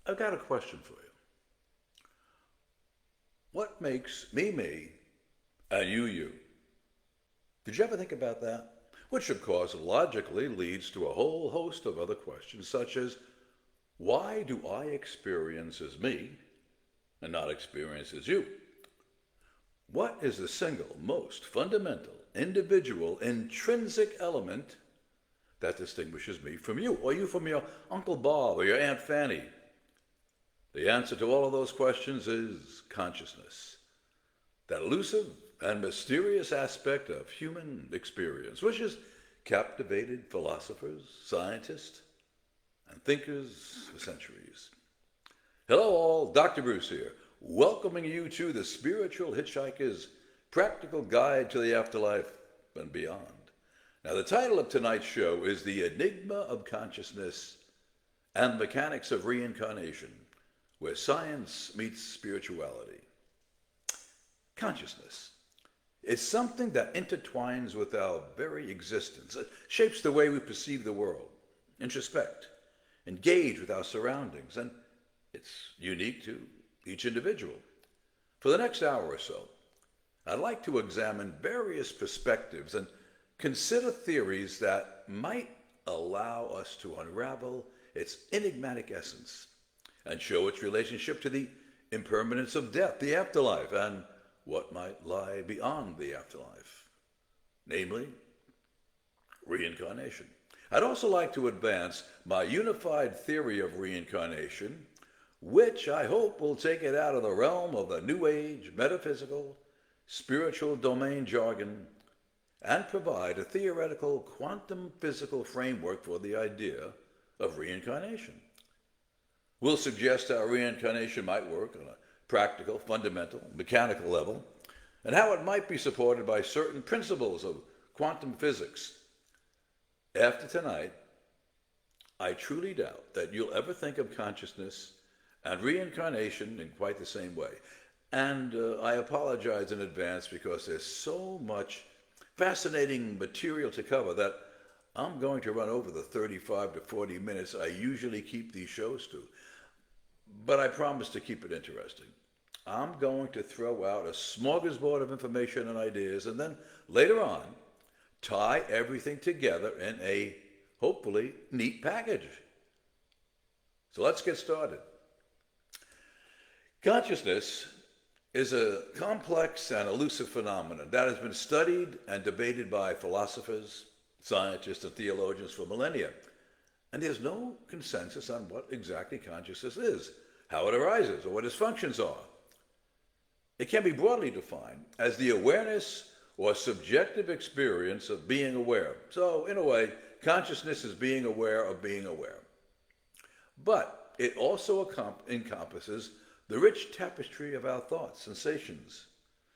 I've got a question for you. What makes me me and you you? Did you ever think about that? Which, of course, logically leads to a whole host of other questions, such as why do I experience as me and not experience as you? What is the single most fundamental, individual, intrinsic element that distinguishes me from you, or you from your Uncle Bob or your Aunt Fanny? The answer to all of those questions is consciousness, that elusive and mysterious aspect of human experience, which has captivated philosophers, scientists, and thinkers for centuries. Hello, all. Dr. Bruce here, welcoming you to the Spiritual Hitchhiker's Practical Guide to the Afterlife and Beyond. Now, the title of tonight's show is The Enigma of Consciousness and the Mechanics of Reincarnation, where science meets spirituality. Consciousness is something that intertwines with our very existence. It shapes the way we perceive the world, introspect, engage with our surroundings, and it's unique to each individual. For the next hour or so, I'd like to examine various perspectives and consider theories that might allow us to unravel its enigmatic essence and show its relationship to the impermanence of death, the afterlife, and what might lie beyond the afterlife, namely reincarnation. I'd also like to advance my unified theory of reincarnation, which I hope will take it out of the realm of the New Age, metaphysical, spiritual domain jargon, and provide a theoretical quantum physical framework for the idea of reincarnation. We'll suggest how reincarnation might work on a practical, fundamental, mechanical level, and how it might be supported by certain principles of quantum physics. After tonight, I truly doubt that you'll ever think of consciousness and reincarnation in quite the same way. And I apologize in advance because there's so much fascinating material to cover that I'm going to run over the 35 to 40 minutes I usually keep these shows to. But I promise to keep it interesting. I'm going to throw out a smorgasbord of information and ideas, and then later on, tie everything together in a hopefully neat package. So let's get started. Consciousness is a complex and elusive phenomenon that has been studied and debated by philosophers, scientists, and theologians for millennia. And there's no consensus on what exactly consciousness is, how it arises, or what its functions are. It can be broadly defined as the awareness or subjective experience of being aware. So, in a way, consciousness is being aware of being aware. But it also encompasses the rich tapestry of our thoughts, sensations,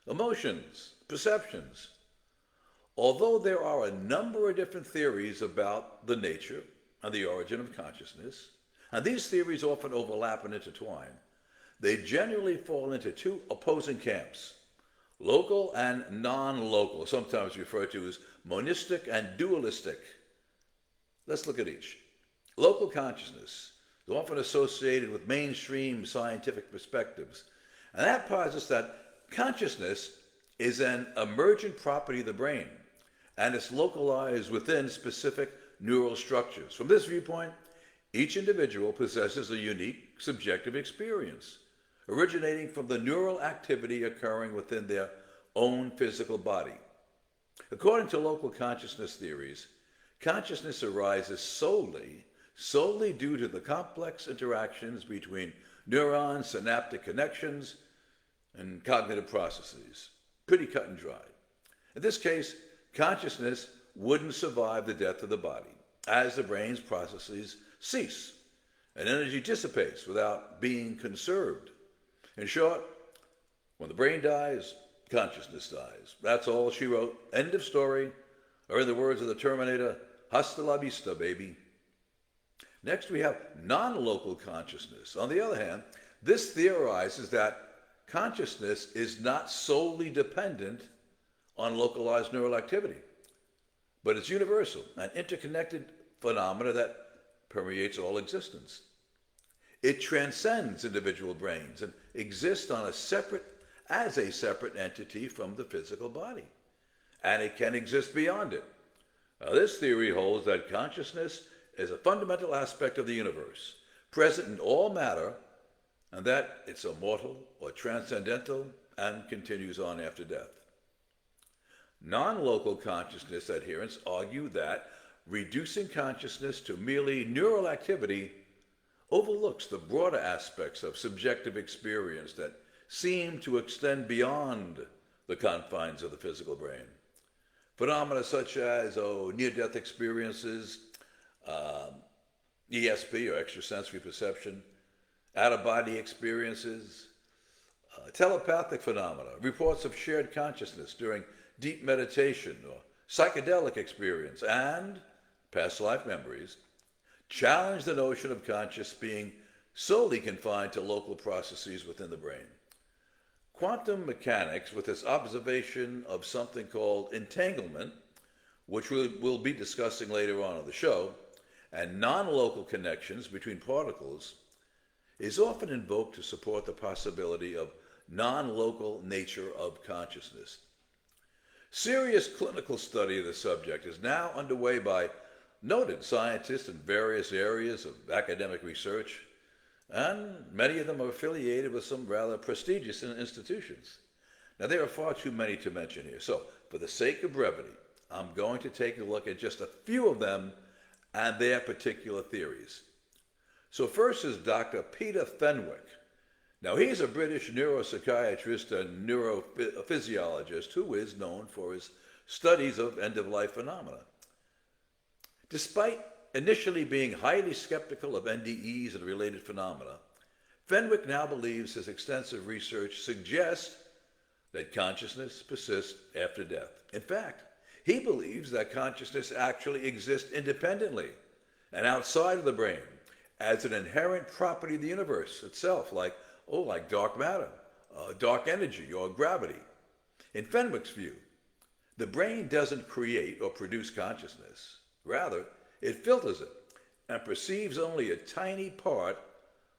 emotions, perceptions. Although there are a number of different theories about the nature and the origin of consciousness, and these theories often overlap and intertwine, they generally fall into two opposing camps: local and non-local, sometimes referred to as monistic and dualistic. Let's look at each. Local consciousness is often associated with mainstream scientific perspectives, and that posits that consciousness is an emergent property of the brain, and it's localized within specific neural structures. From this viewpoint, each individual possesses a unique subjective experience, originating from the neural activity occurring within their own physical body. According to local consciousness theories, consciousness arises solely due to the complex interactions between neurons, synaptic connections, and cognitive processes. Pretty cut and dry. In this case, consciousness wouldn't survive the death of the body, as the brain's processes cease and energy dissipates without being conserved. In short, when the brain dies, consciousness dies. That's all she wrote. End of story. Or in the words of the Terminator, hasta la vista, baby. Next, we have non-local consciousness. On the other hand, this theorizes that consciousness is not solely dependent on localized neural activity, but it's universal and interconnected phenomena that permeates all existence. It transcends individual brains and exists as a separate entity from the physical body. And it can exist beyond it. Now, this theory holds that consciousness is a fundamental aspect of the universe, present in all matter, and that it's immortal or transcendental and continues on after death. Non-local consciousness adherents argue that reducing consciousness to merely neural activity overlooks the broader aspects of subjective experience that seem to extend beyond the confines of the physical brain. Phenomena such as near-death experiences, ESP or extrasensory perception, out-of-body experiences, telepathic phenomena, reports of shared consciousness during deep meditation or psychedelic experience, and past life memories, challenge the notion of conscious being solely confined to local processes within the brain. Quantum mechanics, with its observation of something called entanglement, which we'll be discussing later on in the show, and non-local connections between particles, is often invoked to support the possibility of non-local nature of consciousness. Serious clinical study of the subject is now underway by noted scientists in various areas of academic research, and many of them are affiliated with some rather prestigious institutions. Now, there are far too many to mention here, so for the sake of brevity, I'm going to take a look at just a few of them and their particular theories. So first is Dr. Peter Fenwick. Now, he's a British neuropsychiatrist and neurophysiologist who is known for his studies of end-of-life phenomena. Despite initially being highly skeptical of NDEs and related phenomena, Fenwick now believes his extensive research suggests that consciousness persists after death. In fact, he believes that consciousness actually exists independently and outside of the brain as an inherent property of the universe itself, like dark matter, dark energy, or gravity. In Fenwick's view, the brain doesn't create or produce consciousness. Rather, it filters it and perceives only a tiny part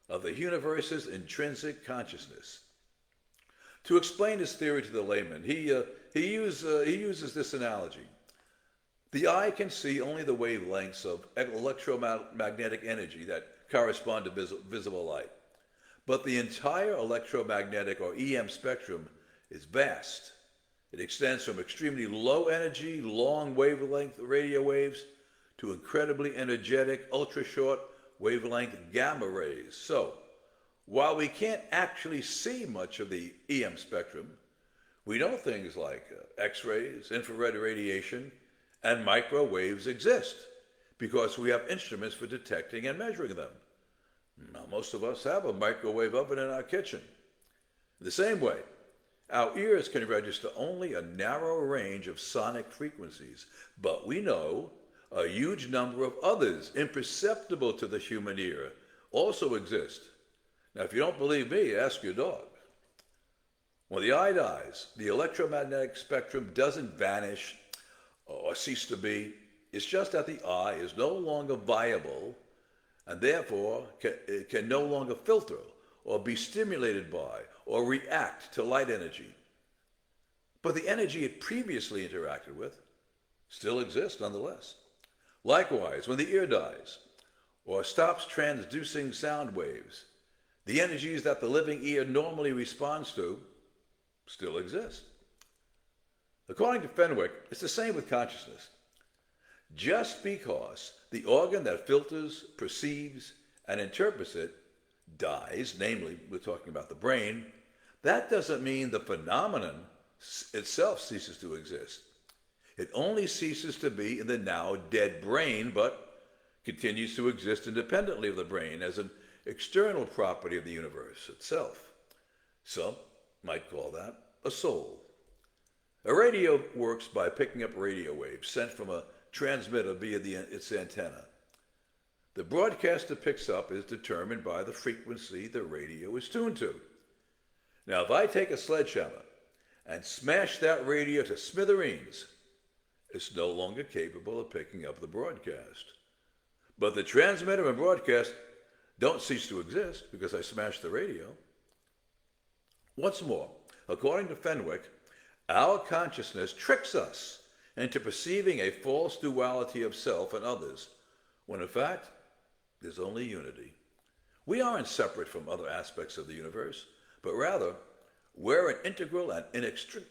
of the universe's intrinsic consciousness. To explain his theory to the layman, he uses this analogy. The eye can see only the wavelengths of electromagnetic energy that correspond to visible light. But the entire electromagnetic or EM spectrum is vast. It extends from extremely low energy, long wavelength radio waves to incredibly energetic, ultra-short wavelength gamma rays. So, while we can't actually see much of the EM spectrum, we know things like X-rays, infrared radiation, and microwaves exist because we have instruments for detecting and measuring them. Now, most of us have a microwave oven in our kitchen. The same way, our ears can register only a narrow range of sonic frequencies, but we know a huge number of others, imperceptible to the human ear, also exist. Now, if you don't believe me, ask your dog. When the eye dies, the electromagnetic spectrum doesn't vanish or cease to be. It's just that the eye is no longer viable and therefore it can no longer filter or be stimulated by or react to light energy. But the energy it previously interacted with still exists nonetheless. Likewise, when the ear dies or stops transducing sound waves, the energies that the living ear normally responds to still exist. According to Fenwick, it's the same with consciousness. Just because the organ that filters, perceives, and interprets it dies, namely, we're talking about the brain, that doesn't mean the phenomenon itself ceases to exist. It only ceases to be in the now dead brain, but continues to exist independently of the brain as an external property of the universe itself. Some might call that a soul. A radio works by picking up radio waves sent from a transmitter via its antenna. The broadcast it picks up is determined by the frequency the radio is tuned to. Now, if I take a sledgehammer and smash that radio to smithereens, it's no longer capable of picking up the broadcast. But the transmitter and broadcast don't cease to exist because I smashed the radio. What's more, according to Fenwick, our consciousness tricks us into perceiving a false duality of self and others, when in fact, there's only unity. We aren't separate from other aspects of the universe, but rather, we're an integral and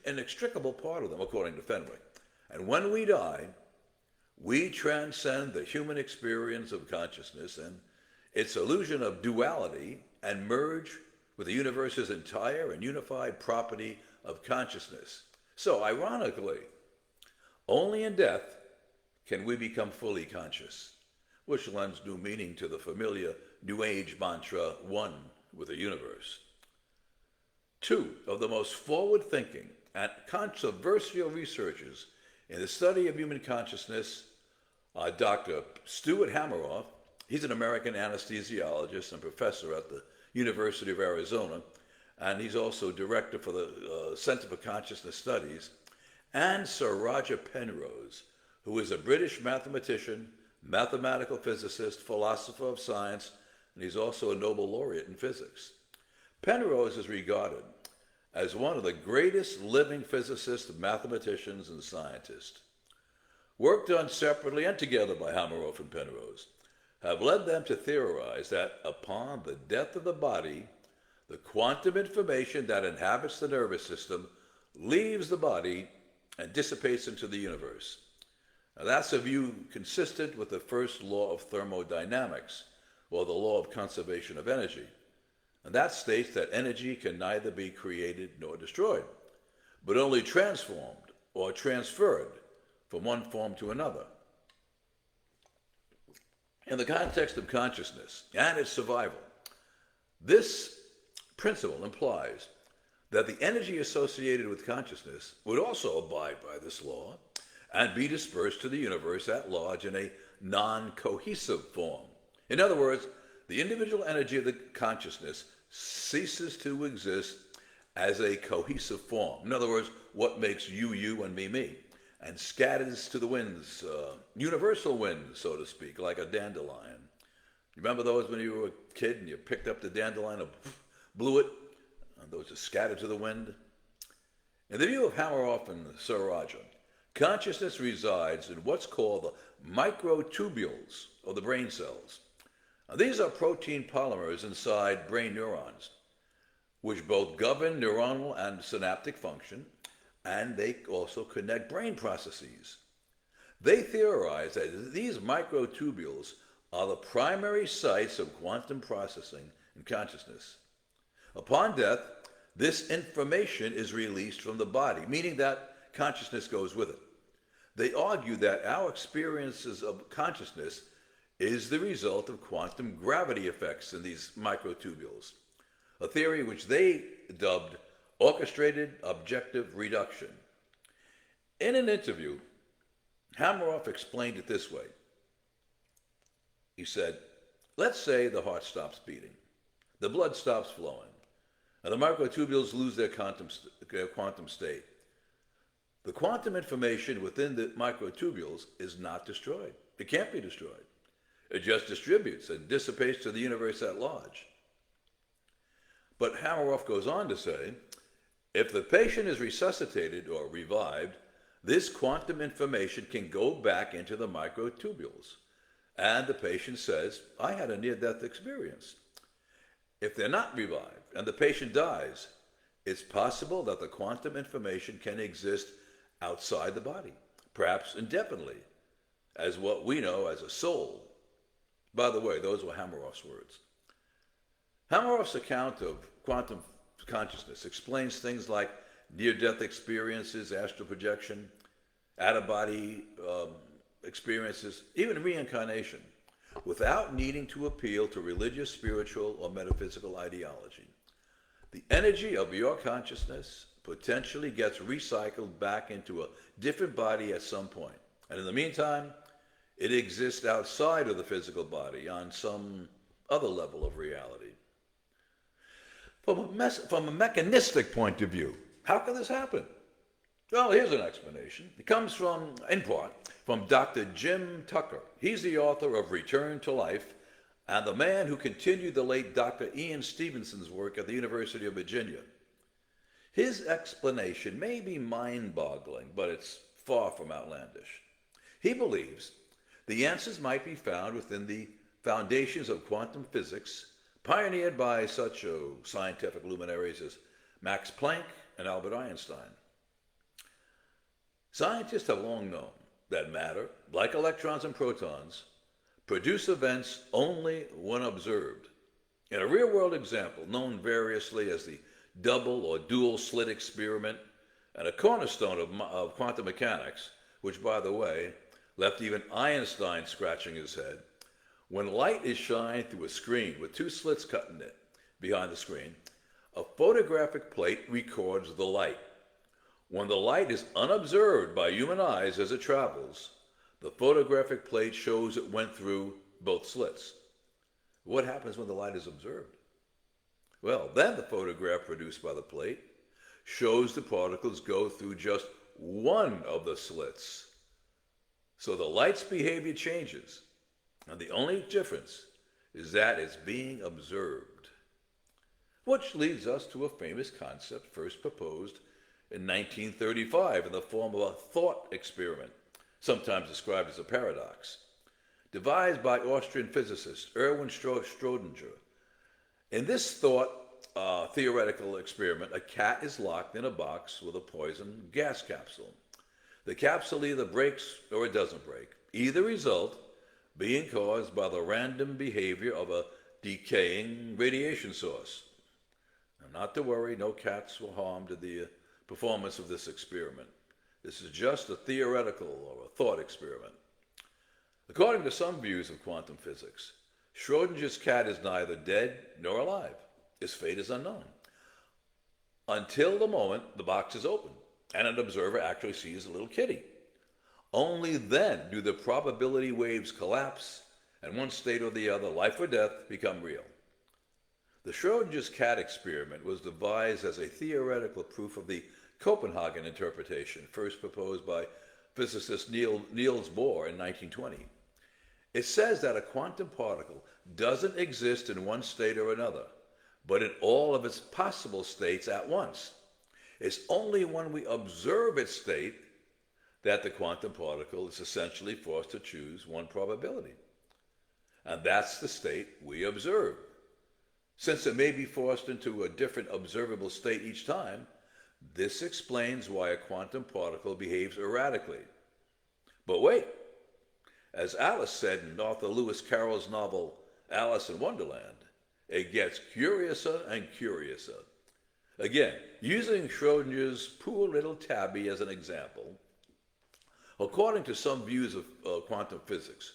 inextricable part of them, according to Fenwick. And when we die, we transcend the human experience of consciousness and its illusion of duality and merge with the universe's entire and unified property of consciousness. So, ironically, only in death can we become fully conscious, which lends new meaning to the familiar New Age mantra, one with the universe. Two of the most forward-thinking and controversial researchers in the study of human consciousness are Dr. Stuart Hameroff. He's an American anesthesiologist and professor at the University of Arizona, and he's also director for the Center for Consciousness Studies, and Sir Roger Penrose, who is a British mathematician, mathematical physicist, philosopher of science, and he's also a Nobel laureate in physics. Penrose is regarded as one of the greatest living physicists, mathematicians, and scientists. Work done separately and together by Hameroff and Penrose have led them to theorize that upon the death of the body, the quantum information that inhabits the nervous system leaves the body and dissipates into the universe. Now, that's a view consistent with the first law of thermodynamics, or the law of conservation of energy. And that states that energy can neither be created nor destroyed, but only transformed or transferred from one form to another. In the context of consciousness and its survival, this principle implies that the energy associated with consciousness would also abide by this law and be dispersed to the universe at large in a non-cohesive form. In other words, the individual energy of the consciousness ceases to exist as a cohesive form. In other words, what makes you, you, and me, and scatters to the winds, universal winds, so to speak, like a dandelion. You remember those when you were a kid and you picked up the dandelion and blew it, and those just scattered to the wind? In the view of Hameroff and Sir Roger, consciousness resides in what's called the microtubules of the brain cells. Now, these are protein polymers inside brain neurons, which both govern neuronal and synaptic function, and they also connect brain processes. They theorize that these microtubules are the primary sites of quantum processing in consciousness. Upon death, this information is released from the body, meaning that consciousness goes with it. They argue that our experiences of consciousness is the result of quantum gravity effects in these microtubules, a theory which they dubbed orchestrated objective reduction. In an interview, Hameroff explained it this way. He said, let's say the heart stops beating, the blood stops flowing, and the microtubules lose their quantum state. The quantum information within the microtubules is not destroyed. It can't be destroyed. It just distributes and dissipates to the universe at large. But Hameroff goes on to say, if the patient is resuscitated or revived, this quantum information can go back into the microtubules. And the patient says, I had a near-death experience. If they're not revived and the patient dies, it's possible that the quantum information can exist outside the body, perhaps indefinitely, as what we know as a soul. By the way, those were Hameroff's words. Hameroff's account of quantum consciousness explains things like near-death experiences, astral projection, out-of-body experiences, even reincarnation, without needing to appeal to religious, spiritual, or metaphysical ideology. The energy of your consciousness potentially gets recycled back into a different body at some point. And in the meantime, it exists outside of the physical body on some other level of reality. From a mechanistic point of view, how can this happen? Well, here's an explanation. It comes from, in part, from Dr. Jim Tucker. He's the author of Return to Life, and the man who continued the late Dr. Ian Stevenson's work at the University of Virginia. His explanation may be mind-boggling, but it's far from outlandish. He believes the answers might be found within the foundations of quantum physics, pioneered by such scientific luminaries as Max Planck and Albert Einstein. Scientists have long known that matter, like electrons and protons, produce events only when observed. In a real-world example known variously as the double or dual slit experiment, and a cornerstone of quantum mechanics, which, by the way, left even Einstein scratching his head, when light is shined through a screen with two slits cut in it behind the screen, a photographic plate records the light. When the light is unobserved by human eyes as it travels, the photographic plate shows it went through both slits. What happens when the light is observed? Well, then the photograph produced by the plate shows the particles go through just one of the slits. So the light's behavior changes, and the only difference is that it's being observed. Which leads us to a famous concept first proposed in 1935 in the form of a thought experiment, sometimes described as a paradox, devised by Austrian physicist Erwin Schrödinger. In this theoretical experiment, a cat is locked in a box with a poison gas capsule. The capsule either breaks or it doesn't break, either result being caused by the random behavior of a decaying radiation source. Now, not to worry, no cats were harmed in the performance of this experiment. This is just a theoretical or a thought experiment. According to some views of quantum physics, Schrödinger's cat is neither dead nor alive. His fate is unknown. Until the moment the box is opened and an observer actually sees a little kitty. Only then do the probability waves collapse and one state or the other, life or death, become real. The Schrödinger's cat experiment was devised as a theoretical proof of the Copenhagen interpretation, first proposed by physicist Niels Bohr in 1920. It says that a quantum particle doesn't exist in one state or another, but in all of its possible states at once. It's only when we observe its state that the quantum particle is essentially forced to choose one probability. And that's the state we observe. Since it may be forced into a different observable state each time, this explains why a quantum particle behaves erratically. But wait, as Alice said in Arthur Lewis Carroll's novel Alice in Wonderland, it gets curiouser and curiouser. Again, using Schrödinger's poor little tabby as an example, according to some views of quantum physics,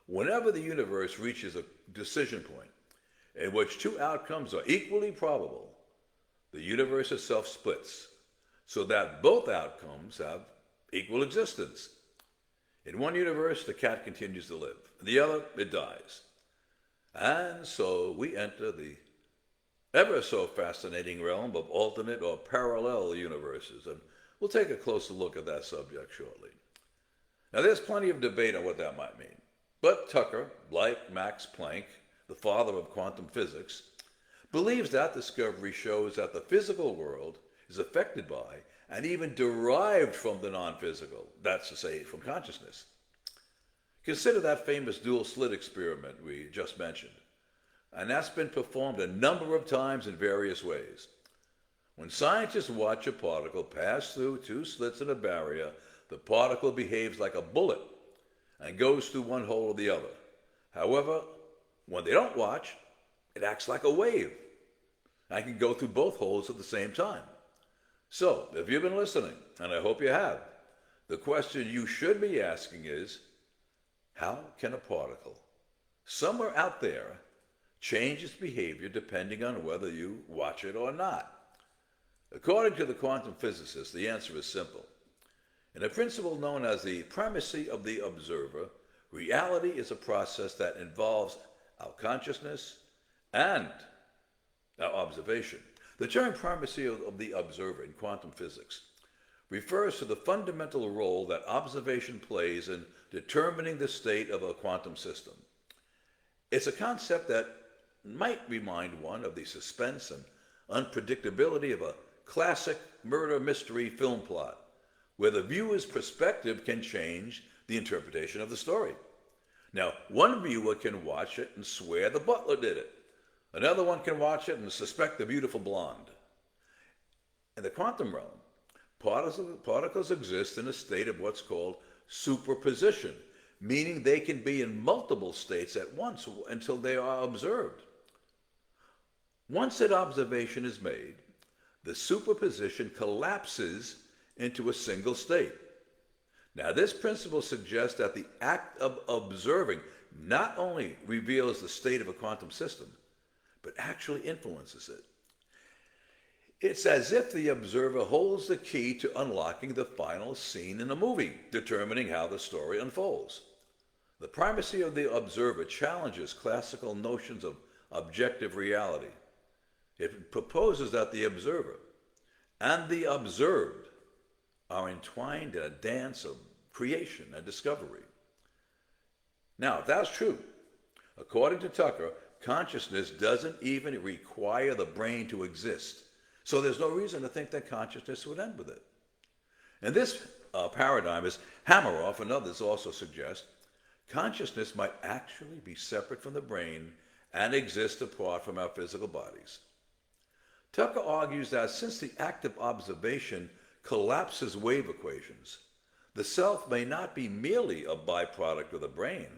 whenever the universe reaches a decision point in which two outcomes are equally probable, the universe itself splits, so that both outcomes have equal existence. In one universe, the cat continues to live. In the other, it dies. And so we enter the ever so fascinating realm of alternate or parallel universes, and we'll take a closer look at that subject shortly. Now, there's plenty of debate on what that might mean, but Tucker, like Max Planck, the father of quantum physics, believes that discovery shows that the physical world is affected by and even derived from the non-physical, that's to say, from consciousness. Consider that famous dual slit experiment we just mentioned, and that's been performed a number of times in various ways. When scientists watch a particle pass through two slits in a barrier, the particle behaves like a bullet and goes through one hole or the other. However, when they don't watch, it acts like a wave and can go through both holes at the same time. So, if you've been listening, and I hope you have, the question you should be asking is, how can a particle, somewhere out there, change its behavior depending on whether you watch it or not? According to the quantum physicists, the answer is simple. In a principle known as the primacy of the observer, reality is a process that involves our consciousness and our observation. The term primacy of the observer in quantum physics refers to the fundamental role that observation plays in determining the state of a quantum system. It's a concept that might remind one of the suspense and unpredictability of a classic murder mystery film plot, where the viewer's perspective can change the interpretation of the story. Now, one viewer can watch it and swear the butler did it. Another one can watch it and suspect the beautiful blonde. In the quantum realm, particles exist in a state of what's called superposition, meaning they can be in multiple states at once until they are observed. Once an observation is made, the superposition collapses into a single state. Now, this principle suggests that the act of observing not only reveals the state of a quantum system, but actually influences it. It's as if the observer holds the key to unlocking the final scene in a movie, determining how the story unfolds. The primacy of the observer challenges classical notions of objective reality. It proposes that the observer and the observed are entwined in a dance of creation and discovery. Now, if that's true, according to Tucker, consciousness doesn't even require the brain to exist. So there's no reason to think that consciousness would end with it. And this paradigm, as Hameroff and others also suggest, consciousness might actually be separate from the brain and exist apart from our physical bodies. Tucker argues that since the act of observation collapses wave equations, the self may not be merely a byproduct of the brain,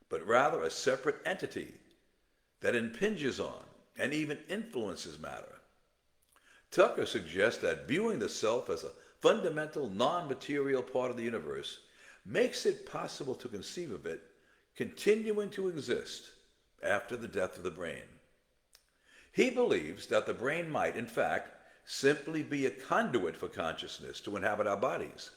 but rather a separate entity that impinges on and even influences matter. Tucker suggests that viewing the self as a fundamental non-material part of the universe makes it possible to conceive of it continuing to exist after the death of the brain. He believes that the brain might, in fact, simply be a conduit for consciousness to inhabit our bodies,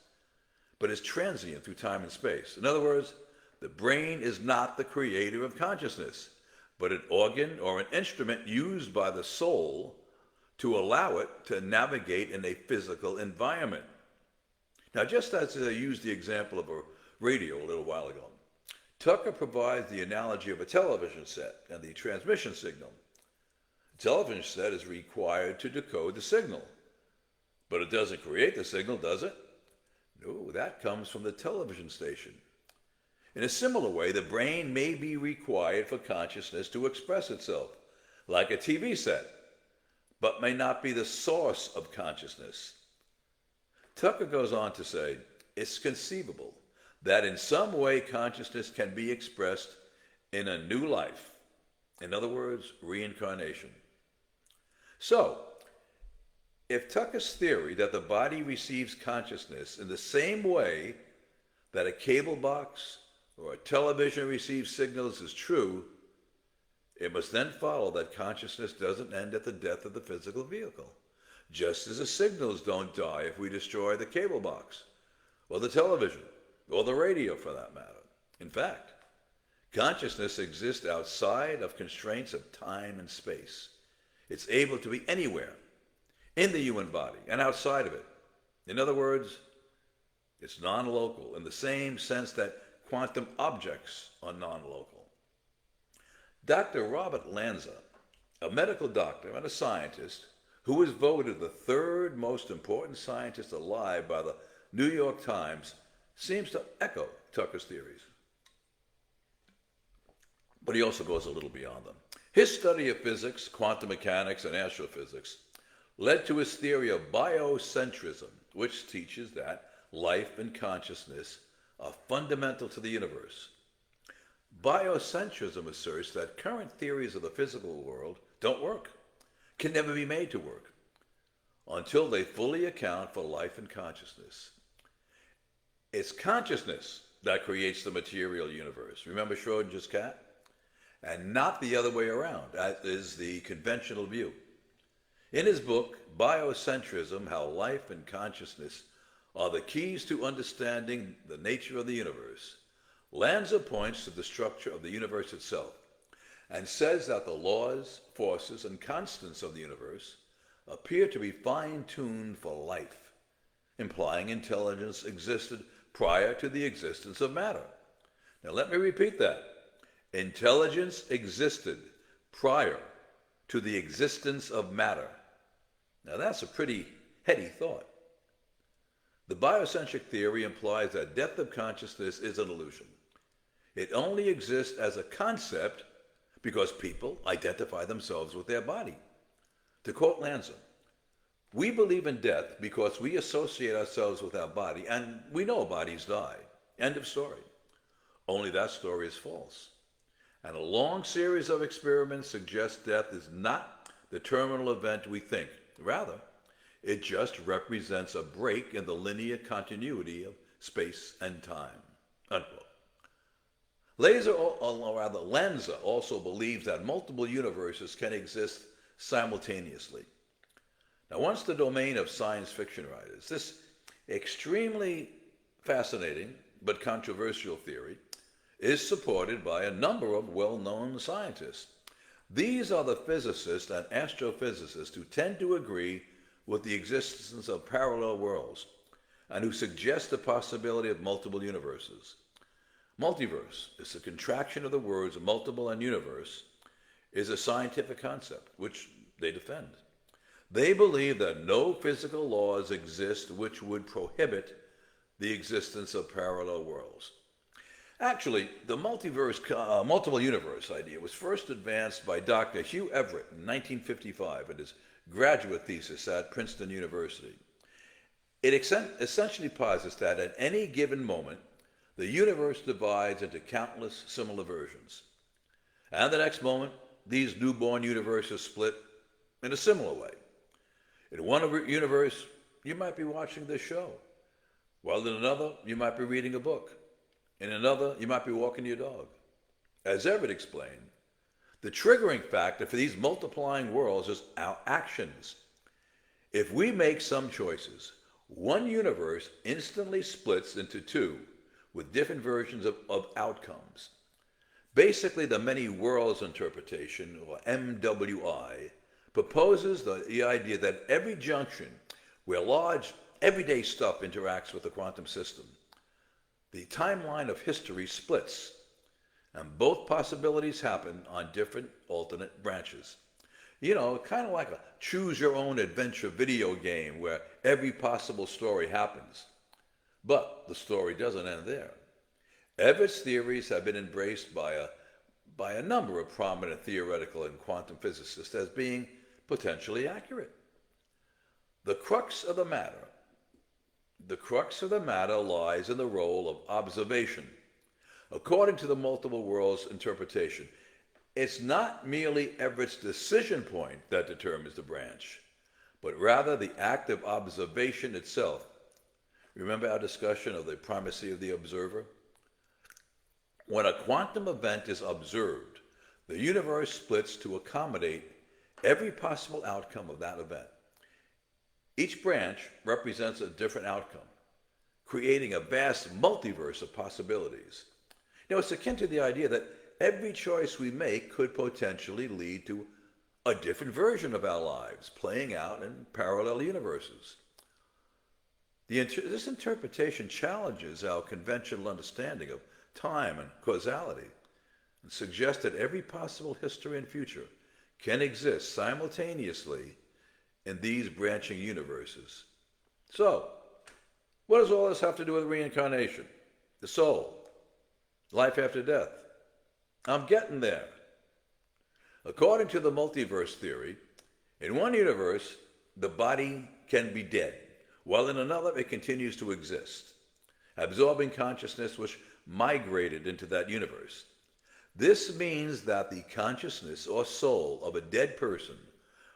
but is transient through time and space. In other words, the brain is not the creator of consciousness, but an organ or an instrument used by the soul to allow it to navigate in a physical environment. Now, just as I used the example of a radio a little while ago, Tucker provides the analogy of a television set and the transmission signal. A television set is required to decode the signal, but it doesn't create the signal, does it? No, that comes from the television station. In a similar way, the brain may be required for consciousness to express itself, like a TV set, but may not be the source of consciousness. Tucker goes on to say, it's conceivable that in some way consciousness can be expressed in a new life. In other words, reincarnation. So, if Tucker's theory that the body receives consciousness in the same way that a cable box or a television receives signals is true, it must then follow that consciousness doesn't end at the death of the physical vehicle, just as the signals don't die if we destroy the cable box, or the television, or the radio for that matter. In fact, consciousness exists outside of constraints of time and space. It's able to be anywhere, in the human body and outside of it. In other words, it's non-local in the same sense that quantum objects are non-local. Dr. Robert Lanza, a medical doctor and a scientist who was voted the third most important scientist alive by the New York Times, seems to echo Tucker's theories. But he also goes a little beyond them. His study of physics, quantum mechanics, and astrophysics led to his theory of biocentrism, which teaches that life and consciousness are fundamental to the universe. Biocentrism asserts that current theories of the physical world don't work, can never be made to work, until they fully account for life and consciousness. It's consciousness that creates the material universe. Remember Schrodinger's cat? And not the other way around, as is the conventional view. In his book, Biocentrism, How Life and Consciousness Are the Keys to Understanding the Nature of the Universe, Lanza points to the structure of the universe itself and says that the laws, forces, and constants of the universe appear to be fine-tuned for life, implying intelligence existed prior to the existence of matter. Now let me repeat that. Intelligence existed prior to the existence of matter. Now that's a pretty heady thought. The biocentric theory implies that depth of consciousness is an illusion. It only exists as a concept because people identify themselves with their body. To quote Lanza, we believe in death because we associate ourselves with our body, and we know bodies die. End of story. Only that story is false. And a long series of experiments suggest death is not the terminal event we think. Rather, it just represents a break in the linear continuity of space and time. Unquote. Lanza also believes that multiple universes can exist simultaneously. Now, once the domain of science fiction writers, this extremely fascinating but controversial theory is supported by a number of well-known scientists. These are the physicists and astrophysicists who tend to agree with the existence of parallel worlds and who suggest the possibility of multiple universes. Multiverse is a contraction of the words multiple and universe, is a scientific concept which they defend. They believe that no physical laws exist which would prohibit the existence of parallel worlds. Actually, the multiple universe idea was first advanced by Dr. Hugh Everett in 1955 in his graduate thesis at Princeton University. It essentially posits that at any given moment, the universe divides into countless similar versions. And the next moment, these newborn universes split in a similar way. In one universe, you might be watching this show, while in another, you might be reading a book. In another, you might be walking your dog. As Everett explained, the triggering factor for these multiplying worlds is our actions. If we make some choices, one universe instantly splits into two with different versions of outcomes. Basically, the many worlds interpretation, or MWI, proposes the idea that every junction where large everyday stuff interacts with the quantum system, the timeline of history splits, and both possibilities happen on different alternate branches. You know, kind of like a choose-your-own-adventure video game where every possible story happens. But the story doesn't end there. Everett's theories have been embraced by a number of prominent theoretical and quantum physicists as being potentially accurate. The crux of the matter lies in the role of observation. According to the multiple worlds interpretation, it's not merely Everett's decision point that determines the branch, but rather the act of observation itself. Remember our discussion of the primacy of the observer? When a quantum event is observed, the universe splits to accommodate every possible outcome of that event. Each branch represents a different outcome, creating a vast multiverse of possibilities. You know, it's akin to the idea that every choice we make could potentially lead to a different version of our lives playing out in parallel universes. This interpretation challenges our conventional understanding of time and causality and suggests that every possible history and future can exist simultaneously in these branching universes. So, what does all this have to do with reincarnation, the soul, life after death? I'm getting there. According to the multiverse theory, in one universe, the body can be dead, while in another it continues to exist, absorbing consciousness which migrated into that universe. This means that the consciousness or soul of a dead person,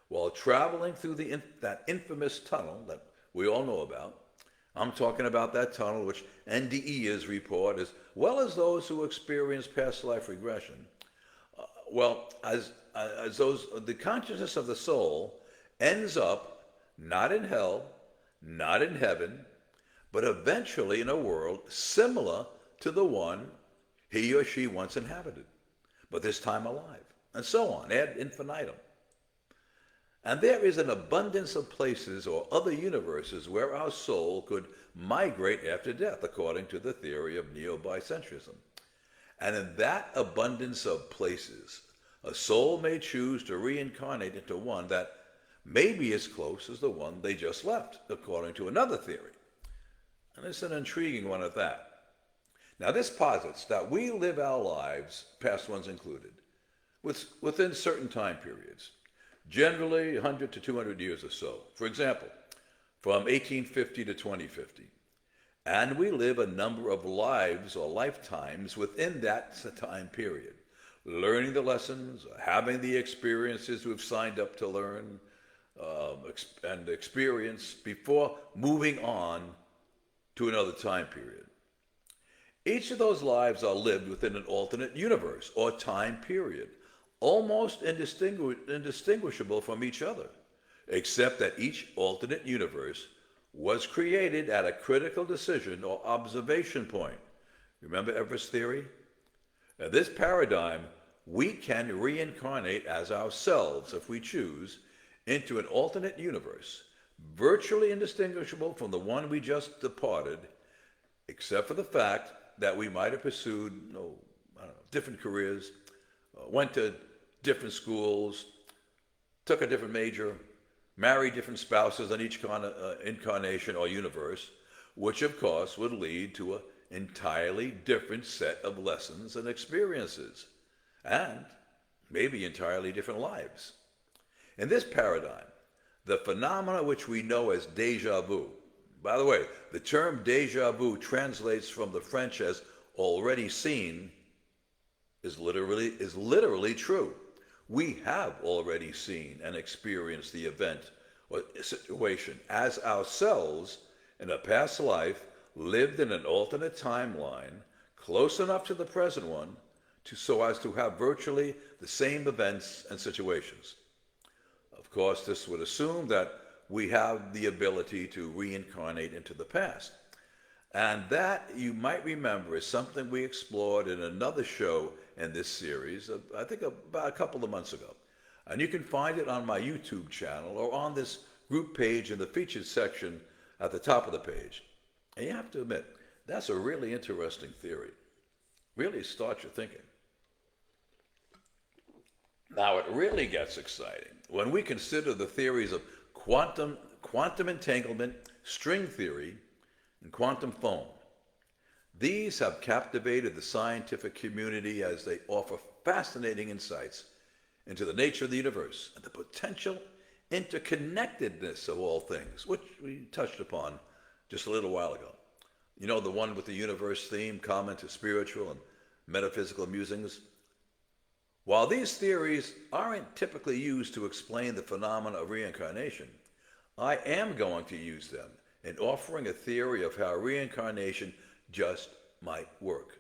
while traveling through that infamous tunnel that we all know about, I'm talking about that tunnel which NDEs report, as well as those who experience past life regression. The consciousness of the soul ends up not in hell, not in heaven, but eventually in a world similar to the one he or she once inhabited, but this time alive, and so on, ad infinitum. And there is an abundance of places or other universes where our soul could migrate after death, according to the theory of neo-bicentrism. And in that abundance of places, a soul may choose to reincarnate into one that may be as close as the one they just left, according to another theory. And it's an intriguing one at that. Now, this posits that we live our lives, past ones included, within certain time periods, generally 100 to 200 years or so. For example, from 1850 to 2050. And we live a number of lives or lifetimes within that time period, learning the lessons, having the experiences we've signed up to learn and experience before moving on to another time period. Each of those lives are lived within an alternate universe or time period, almost indistinguishable from each other, except that each alternate universe was created at a critical decision or observation point. Remember Everest's theory? In this paradigm, we can reincarnate as ourselves, if we choose, into an alternate universe, virtually indistinguishable from the one we just departed, except for the fact that we might have pursued, different careers, went to different schools, took a different major, married different spouses in each incarnation or universe, which of course would lead to an entirely different set of lessons and experiences, and maybe entirely different lives. In this paradigm, the phenomena which we know as déjà vu, by the way, the term déjà vu translates from the French as already seen, is literally true. We have already seen and experienced the event or situation as ourselves in a past life, lived in an alternate timeline, close enough to the present one, so as to have virtually the same events and situations. Of course, this would assume that we have the ability to reincarnate into the past. And that, you might remember, is something we explored in another show in this series, I think about a couple of months ago. And you can find it on my YouTube channel or on this group page in the featured section at the top of the page. And you have to admit, that's a really interesting theory. Really starts you thinking. Now it really gets exciting when we consider the theories of quantum entanglement, string theory, and quantum foam. These have captivated the scientific community as they offer fascinating insights into the nature of the universe and the potential interconnectedness of all things, which we touched upon just a little while ago. You know, the one with the universe theme common to spiritual and metaphysical musings? While these theories aren't typically used to explain the phenomena of reincarnation, I am going to use them in offering a theory of how reincarnation just might work.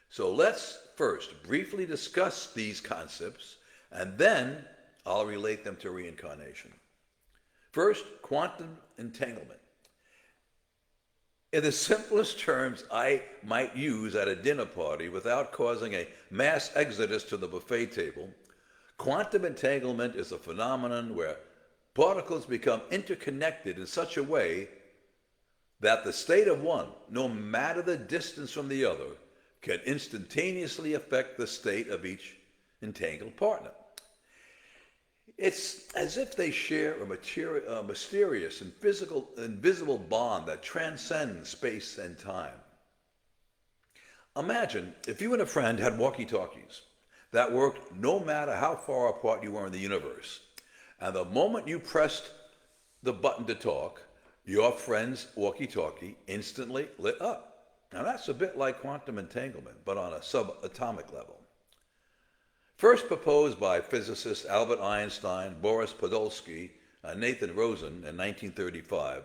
So let's first briefly discuss these concepts, and then I'll relate them to reincarnation. First, quantum entanglement. In the simplest terms I might use at a dinner party without causing a mass exodus to the buffet table, quantum entanglement is a phenomenon where particles become interconnected in such a way that the state of one, no matter the distance from the other, can instantaneously affect the state of each entangled partner. It's as if they share a mysterious and invisible bond that transcends space and time. Imagine if you and a friend had walkie-talkies that worked no matter how far apart you were in the universe, and the moment you pressed the button to talk, your friend's walkie-talkie instantly lit up. Now that's a bit like quantum entanglement, but on a subatomic level. First proposed by physicists Albert Einstein, Boris Podolsky, and Nathan Rosen in 1935,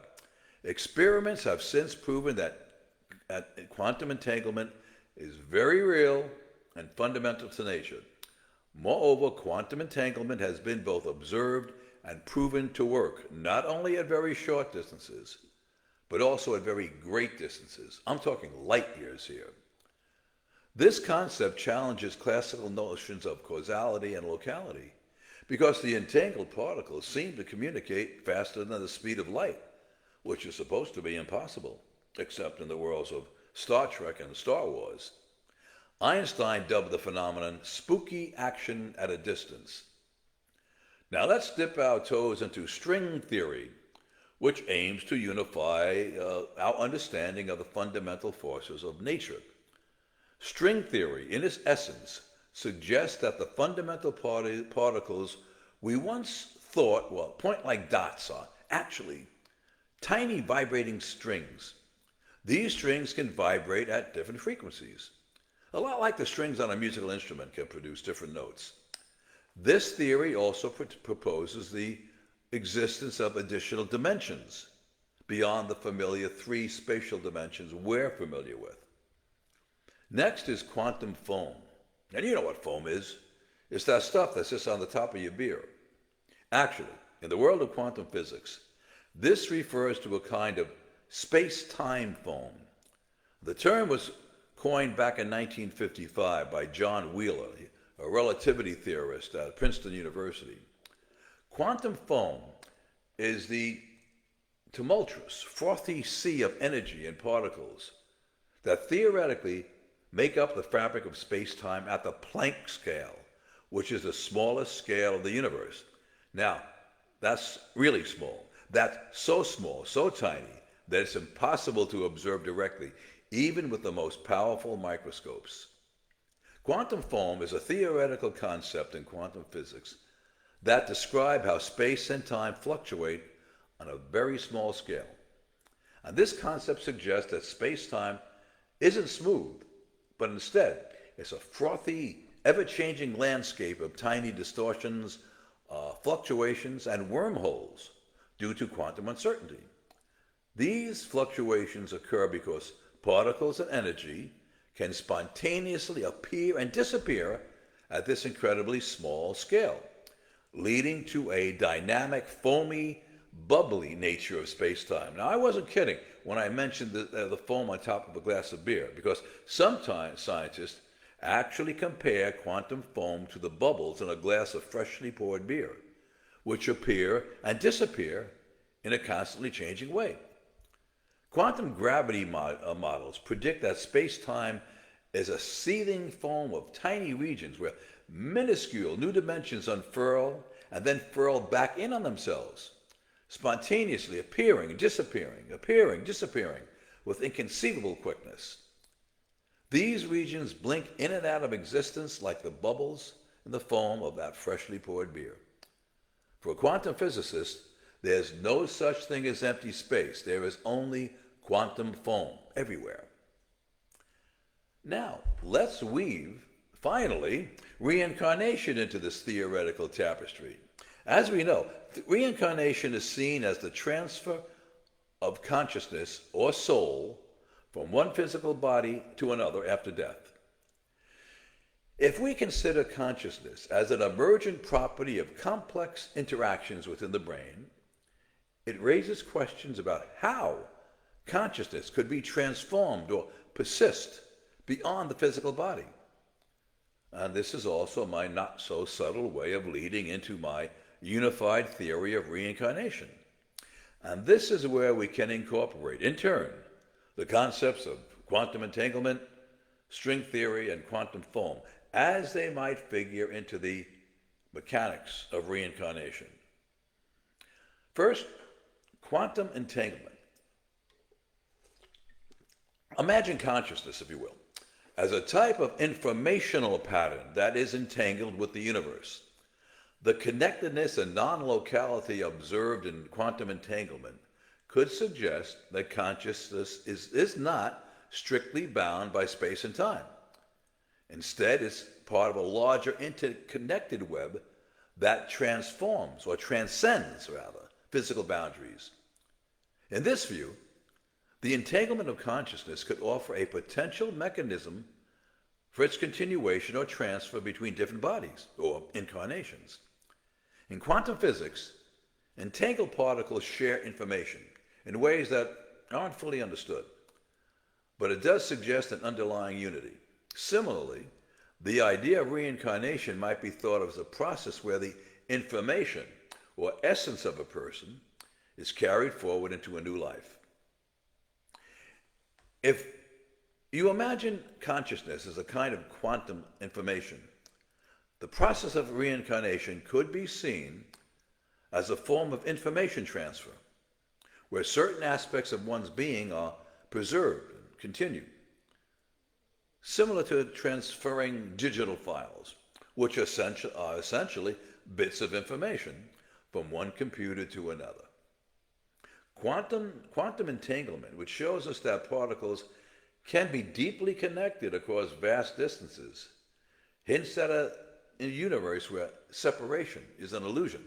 experiments have since proven that quantum entanglement is very real and fundamental to nature. Moreover, quantum entanglement has been both observed and proven to work, not only at very short distances, but also at very great distances. I'm talking light years here. This concept challenges classical notions of causality and locality, because the entangled particles seem to communicate faster than the speed of light, which is supposed to be impossible, except in the worlds of Star Trek and Star Wars. Einstein dubbed the phenomenon spooky action at a distance. Now let's dip our toes into string theory, which aims to unify our understanding of the fundamental forces of nature. String theory, in its essence, suggests that the fundamental particles we once thought, well, point like dots are actually tiny vibrating strings. These strings can vibrate at different frequencies. A lot like the strings on a musical instrument can produce different notes. This theory also proposes the existence of additional dimensions beyond the familiar three spatial dimensions we're familiar with. Next is quantum foam. And you know what foam is. It's that stuff that sits on the top of your beer. Actually, in the world of quantum physics, this refers to a kind of space-time foam. The term was coined back in 1955 by John Wheeler, a relativity theorist at Princeton University. Quantum foam is the tumultuous, frothy sea of energy and particles that theoretically make up the fabric of space-time at the Planck scale, which is the smallest scale of the universe. Now, that's really small. That's so small, so tiny, that it's impossible to observe directly, even with the most powerful microscopes. Quantum foam is a theoretical concept in quantum physics that describes how space and time fluctuate on a very small scale. And this concept suggests that space-time isn't smooth, but instead it's a frothy, ever-changing landscape of tiny distortions, fluctuations, and wormholes due to quantum uncertainty. These fluctuations occur because particles and energy can spontaneously appear and disappear at this incredibly small scale, leading to a dynamic, foamy, bubbly nature of space-time. Now, I wasn't kidding when I mentioned the foam on top of a glass of beer, because sometimes scientists actually compare quantum foam to the bubbles in a glass of freshly poured beer, which appear and disappear in a constantly changing way. Quantum gravity models predict that space-time is a seething foam of tiny regions where minuscule new dimensions unfurl and then furl back in on themselves, spontaneously appearing and disappearing, appearing, disappearing with inconceivable quickness. These regions blink in and out of existence like the bubbles in the foam of that freshly poured beer. For a quantum physicist, there's no such thing as empty space. There is only quantum foam everywhere. Now, let's weave, finally, reincarnation into this theoretical tapestry. As we know, reincarnation is seen as the transfer of consciousness or soul from one physical body to another after death. If we consider consciousness as an emergent property of complex interactions within the brain, it raises questions about how consciousness could be transformed or persist beyond the physical body. And this is also my not so subtle way of leading into my unified theory of reincarnation. And this is where we can incorporate, in turn, the concepts of quantum entanglement, string theory, and quantum foam, as they might figure into the mechanics of reincarnation. First, quantum entanglement. Imagine consciousness, if you will, as a type of informational pattern that is entangled with the universe. The connectedness and non-locality observed in quantum entanglement could suggest that consciousness is not strictly bound by space and time. Instead, it's part of a larger interconnected web that transforms, or transcends rather, physical boundaries. In this view, the entanglement of consciousness could offer a potential mechanism for its continuation or transfer between different bodies, or incarnations. In quantum physics, entangled particles share information in ways that aren't fully understood, but it does suggest an underlying unity. Similarly, the idea of reincarnation might be thought of as a process where the information or essence of a person is carried forward into a new life. If You imagine consciousness as a kind of quantum information. The process of reincarnation could be seen as a form of information transfer, where certain aspects of one's being are preserved and continue, similar to transferring digital files, which are essentially bits of information from one computer to another. Quantum entanglement, which shows us that particles can be deeply connected across vast distances, hints at a universe where separation is an illusion.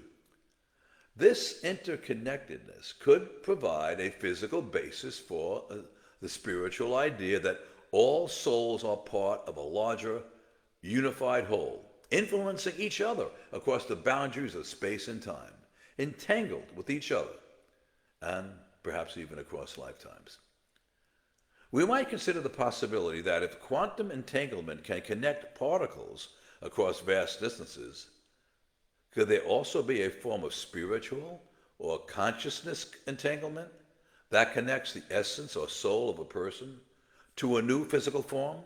This interconnectedness could provide a physical basis for the spiritual idea that all souls are part of a larger, unified whole, influencing each other across the boundaries of space and time, entangled with each other, and perhaps even across lifetimes. We might consider the possibility that if quantum entanglement can connect particles across vast distances, could there also be a form of spiritual or consciousness entanglement that connects the essence or soul of a person to a new physical form?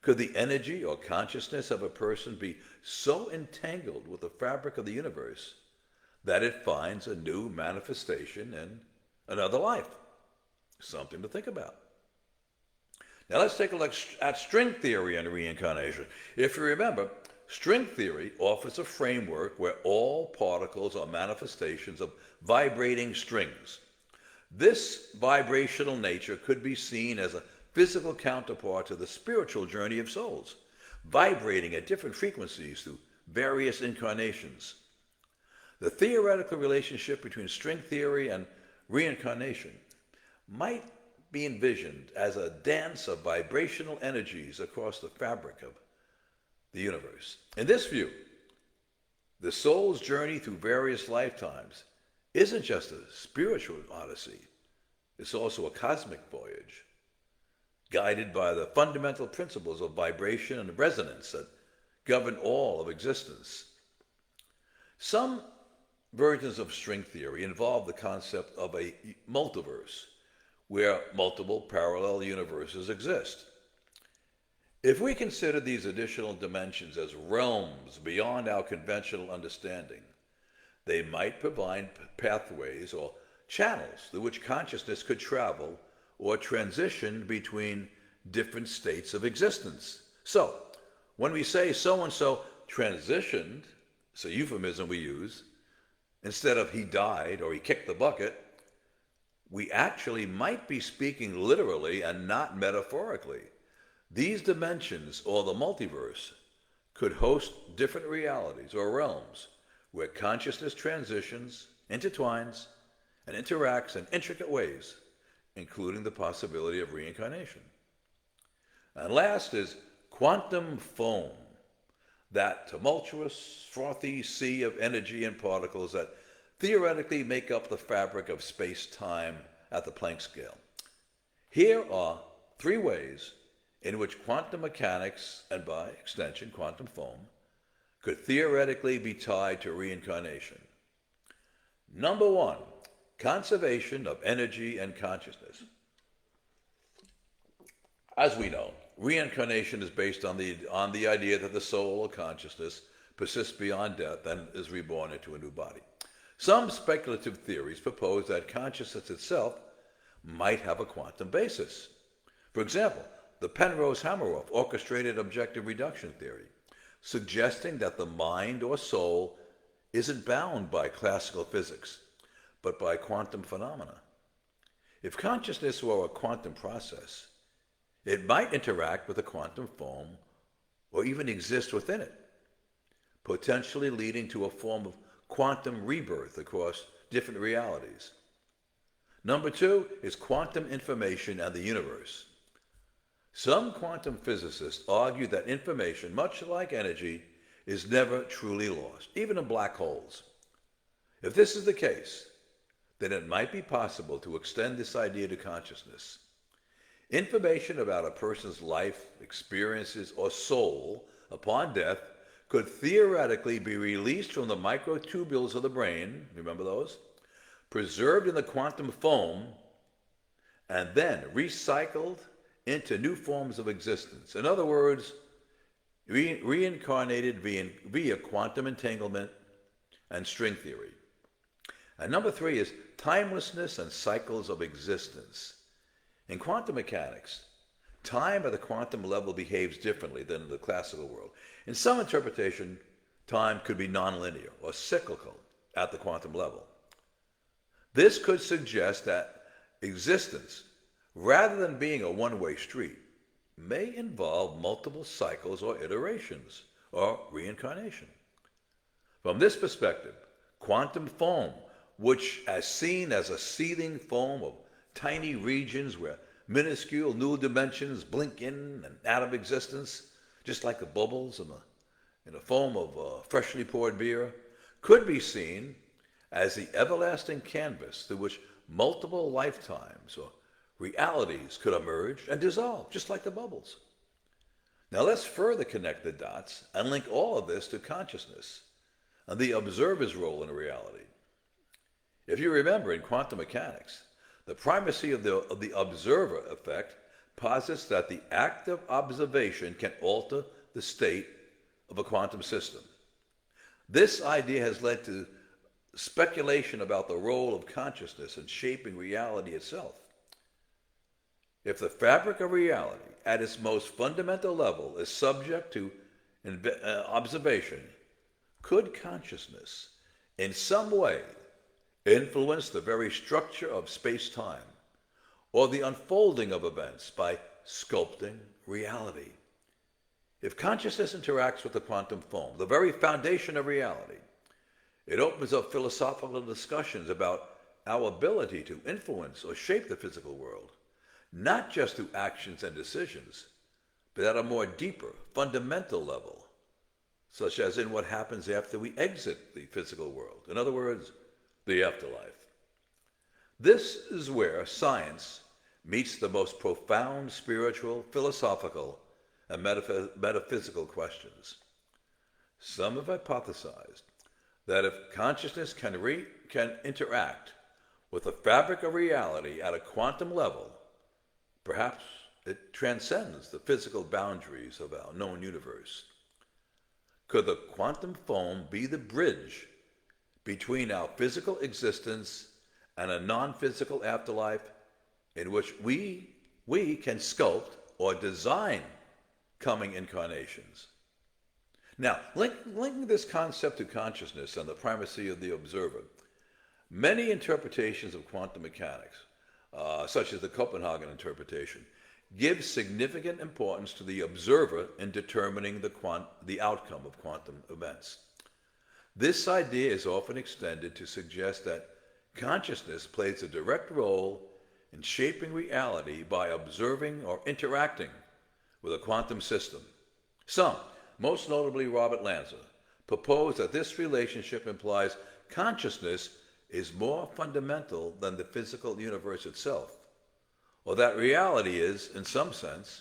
Could the energy or consciousness of a person be so entangled with the fabric of the universe that it finds a new manifestation in another life? Something to think about. Now let's take a look at string theory and reincarnation. If you remember, string theory offers a framework where all particles are manifestations of vibrating strings. This vibrational nature could be seen as a physical counterpart to the spiritual journey of souls, vibrating at different frequencies through various incarnations. The theoretical relationship between string theory and reincarnation might be envisioned as a dance of vibrational energies across the fabric of the universe. In this view, the soul's journey through various lifetimes isn't just a spiritual odyssey, it's also a cosmic voyage, guided by the fundamental principles of vibration and resonance that govern all of existence. Some versions of string theory involve the concept of a multiverse, where multiple parallel universes exist. If we consider these additional dimensions as realms beyond our conventional understanding, they might provide pathways or channels through which consciousness could travel or transition between different states of existence. So, when we say so-and-so transitioned, it's a euphemism we use, instead of he died or he kicked the bucket, we actually might be speaking literally and not metaphorically. These dimensions, or the multiverse, could host different realities or realms where consciousness transitions, intertwines, and interacts in intricate ways, including the possibility of reincarnation. And last is quantum foam, that tumultuous, frothy sea of energy and particles that theoretically make up the fabric of space-time at the Planck scale. Here are three ways in which quantum mechanics, and by extension quantum foam, could theoretically be tied to reincarnation. Number one, conservation of energy and consciousness. As we know, reincarnation is based on the idea that the soul or consciousness persists beyond death and is reborn into a new body. Some speculative theories propose that consciousness itself might have a quantum basis. For example, the Penrose-Hameroff orchestrated objective reduction theory, suggesting that the mind or soul isn't bound by classical physics, but by quantum phenomena. If consciousness were a quantum process, it might interact with a quantum foam or even exist within it, potentially leading to a form of quantum rebirth across different realities. Number two is quantum information and the universe. Some quantum physicists argue that information, much like energy, is never truly lost, even in black holes. If this is the case, then it might be possible to extend this idea to consciousness. Information about a person's life, experiences, or soul upon death could theoretically be released from the microtubules of the brain, remember those, preserved in the quantum foam, and then recycled into new forms of existence. In other words, reincarnated via quantum entanglement and string theory. And number three is timelessness and cycles of existence. In quantum mechanics, time at the quantum level behaves differently than in the classical world. In some interpretation, time could be nonlinear or cyclical at the quantum level. This could suggest that existence, rather than being a one-way street, may involve multiple cycles or iterations, or reincarnation. From this perspective, quantum foam, which is seen as a seething foam of tiny regions where minuscule new dimensions blink in and out of existence, just like the bubbles in a foam of freshly poured beer, could be seen as the everlasting canvas through which multiple lifetimes or realities could emerge and dissolve, just like the bubbles. Now let's further connect the dots and link all of this to consciousness and the observer's role in reality. If you remember, in quantum mechanics, the primacy of the observer effect posits that the act of observation can alter the state of a quantum system. This idea has led to speculation about the role of consciousness in shaping reality itself. If the fabric of reality, at its most fundamental level, is subject to observation, could consciousness, in some way, influence the very structure of space-time, or the unfolding of events by sculpting reality? If consciousness interacts with the quantum foam, the very foundation of reality, it opens up philosophical discussions about our ability to influence or shape the physical world, not just through actions and decisions, but at a more deeper, fundamental level, such as in what happens after we exit the physical world. In other words, the afterlife. This is where science meets the most profound spiritual, philosophical, and metaphysical questions. Some have hypothesized that if consciousness can interact with the fabric of reality at a quantum level, perhaps it transcends the physical boundaries of our known universe. Could the quantum foam be the bridge between our physical existence and a non-physical afterlife in which we can sculpt or design coming incarnations? Now, linking this concept to consciousness and the primacy of the observer, many interpretations of quantum mechanics, such as the Copenhagen interpretation, give significant importance to the observer in determining the outcome of quantum events. This idea is often extended to suggest that consciousness plays a direct role in shaping reality by observing or interacting with a quantum system. Some, most notably Robert Lanza, propose that this relationship implies consciousness is more fundamental than the physical universe itself, or that reality is, in some sense,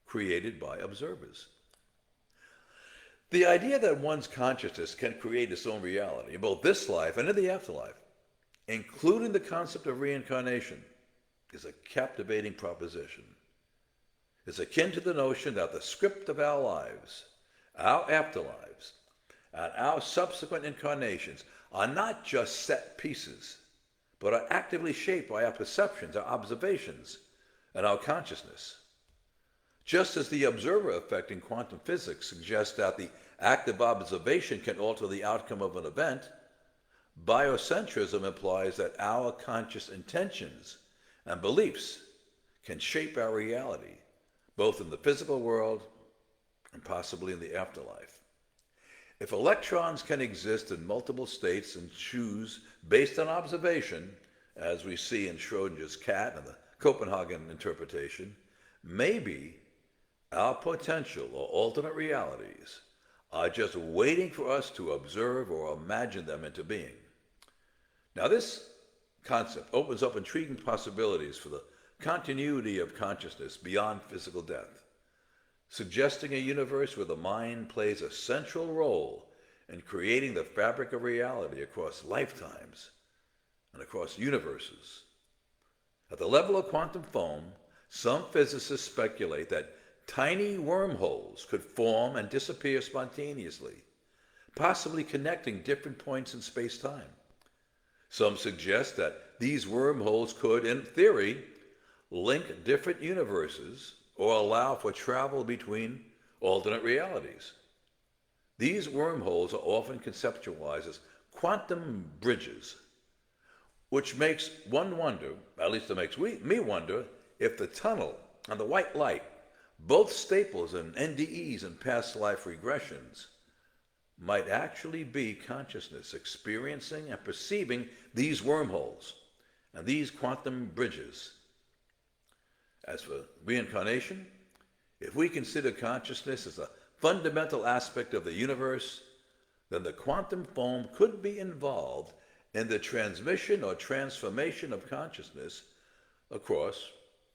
created by observers. The idea that one's consciousness can create its own reality in both this life and in the afterlife, including the concept of reincarnation, is a captivating proposition. It's akin to the notion that the script of our lives, our afterlives, and our subsequent incarnations are not just set pieces, but are actively shaped by our perceptions, our observations, and our consciousness. Just as the observer effect in quantum physics suggests that the act of observation can alter the outcome of an event, biocentrism implies that our conscious intentions and beliefs can shape our reality, both in the physical world and possibly in the afterlife. If electrons can exist in multiple states and choose based on observation, as we see in Schrodinger's cat and the Copenhagen interpretation, maybe our potential or alternate realities are just waiting for us to observe or imagine them into being. Now, this concept opens up intriguing possibilities for the continuity of consciousness beyond physical death, suggesting a universe where the mind plays a central role in creating the fabric of reality across lifetimes and across universes. At the level of quantum foam, Some physicists speculate that tiny wormholes could form and disappear spontaneously, possibly connecting different points in space-time. Some suggest that these wormholes could, in theory, link different universes or allow for travel between alternate realities. These wormholes are often conceptualized as quantum bridges, which makes one wonder, at least it makes me wonder, if the tunnel and the white light, both staples in NDEs and past life regressions, might actually be consciousness experiencing and perceiving these wormholes and these quantum bridges. As for reincarnation, if we consider consciousness as a fundamental aspect of the universe, then the quantum foam could be involved in the transmission or transformation of consciousness across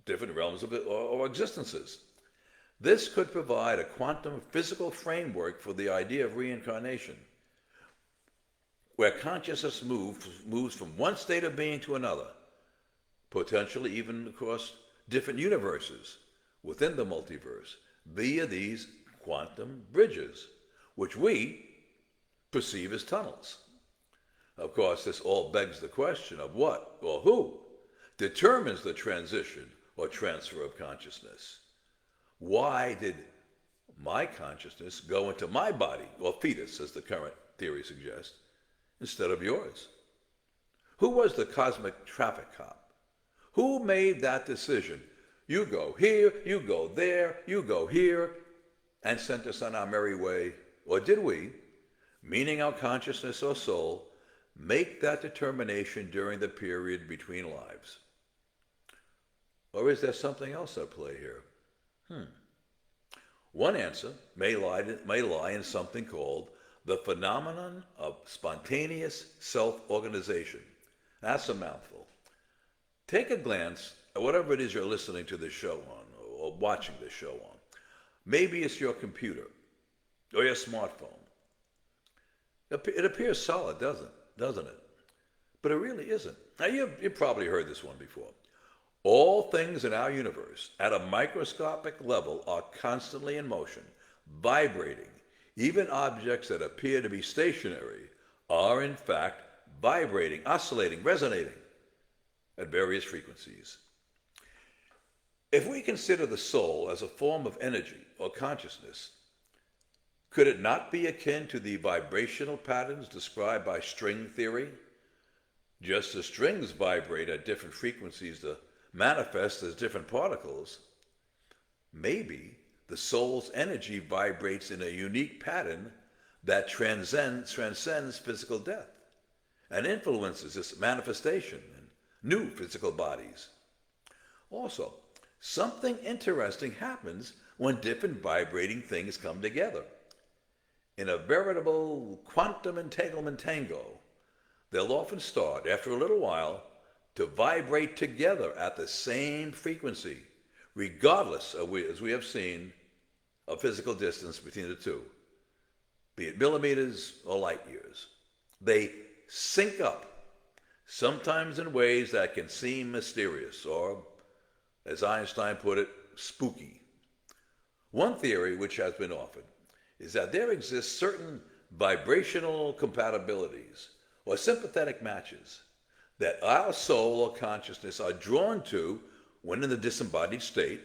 different realms of it or existences. This could provide a quantum physical framework for the idea of reincarnation, where consciousness moves from one state of being to another, potentially even across different universes within the multiverse, via these quantum bridges, which we perceive as tunnels. Of course, this all begs the question of what or who determines the transition or transfer of consciousness. Why did my consciousness go into my body, or fetus, as the current theory suggests, instead of yours? Who was the cosmic traffic cop? Who made that decision? You go here, you go there, you go here, and sent us on our merry way? Or did we, meaning our consciousness or soul, make that determination during the period between lives? Or is there something else at play here? One answer may lie in something called the phenomenon of spontaneous self-organization. That's a mouthful. Take a glance at whatever it is you're listening to this show on or watching this show on. Maybe it's your computer or your smartphone. It appears solid, doesn't it? But it really isn't. Now, you've probably heard this one before. All things in our universe at a microscopic level are constantly in motion, vibrating. Even objects that appear to be stationary are in fact vibrating, oscillating, resonating at various frequencies. If we consider the soul as a form of energy or consciousness, could it not be akin to the vibrational patterns described by string theory? Just as strings vibrate at different frequencies to manifest as different particles, maybe the soul's energy vibrates in a unique pattern that transcends physical death and influences its manifestation in new physical bodies. Also, something interesting happens when different vibrating things come together. In a veritable quantum entanglement tango, they'll often start, after a little while, to vibrate together at the same frequency, regardless of, as we have seen, of physical distance between the two, be it millimeters or light years. They sync up, sometimes in ways that can seem mysterious or, as Einstein put it, spooky. One theory which has been offered is that there exist certain vibrational compatibilities or sympathetic matches that our soul or consciousness are drawn to when in the disembodied state,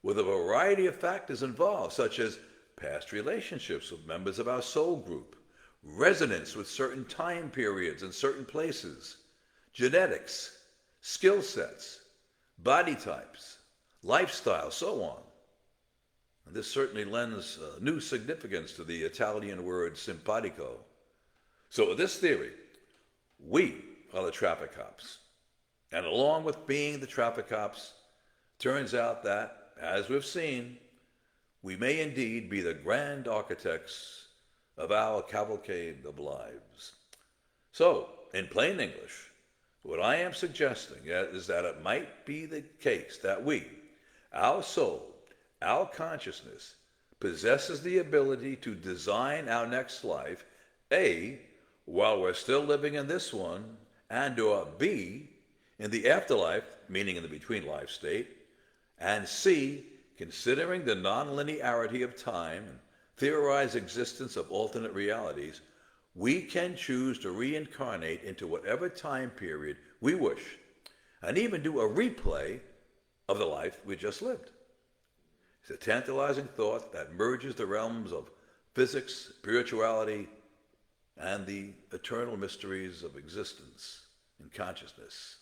with a variety of factors involved, such as past relationships with members of our soul group, resonance with certain time periods and certain places, genetics, skill sets, body types, lifestyle, so on. And this certainly lends new significance to the Italian word simpatico. So with this theory, we are the traffic cops. And along with being the traffic cops, turns out that, as we've seen, we may indeed be the grand architects of our cavalcade of lives. So, in plain English, what I am suggesting is that it might be the case that we, our soul, our consciousness, possesses the ability to design our next life, A, while we're still living in this one, and or B, in the afterlife, meaning in the between life state, And C, considering the nonlinearity of time and theorized existence of alternate realities, we can choose to reincarnate into whatever time period we wish, and even do a replay of the life we just lived. It's a tantalizing thought that merges the realms of physics, spirituality, and the eternal mysteries of existence and consciousness.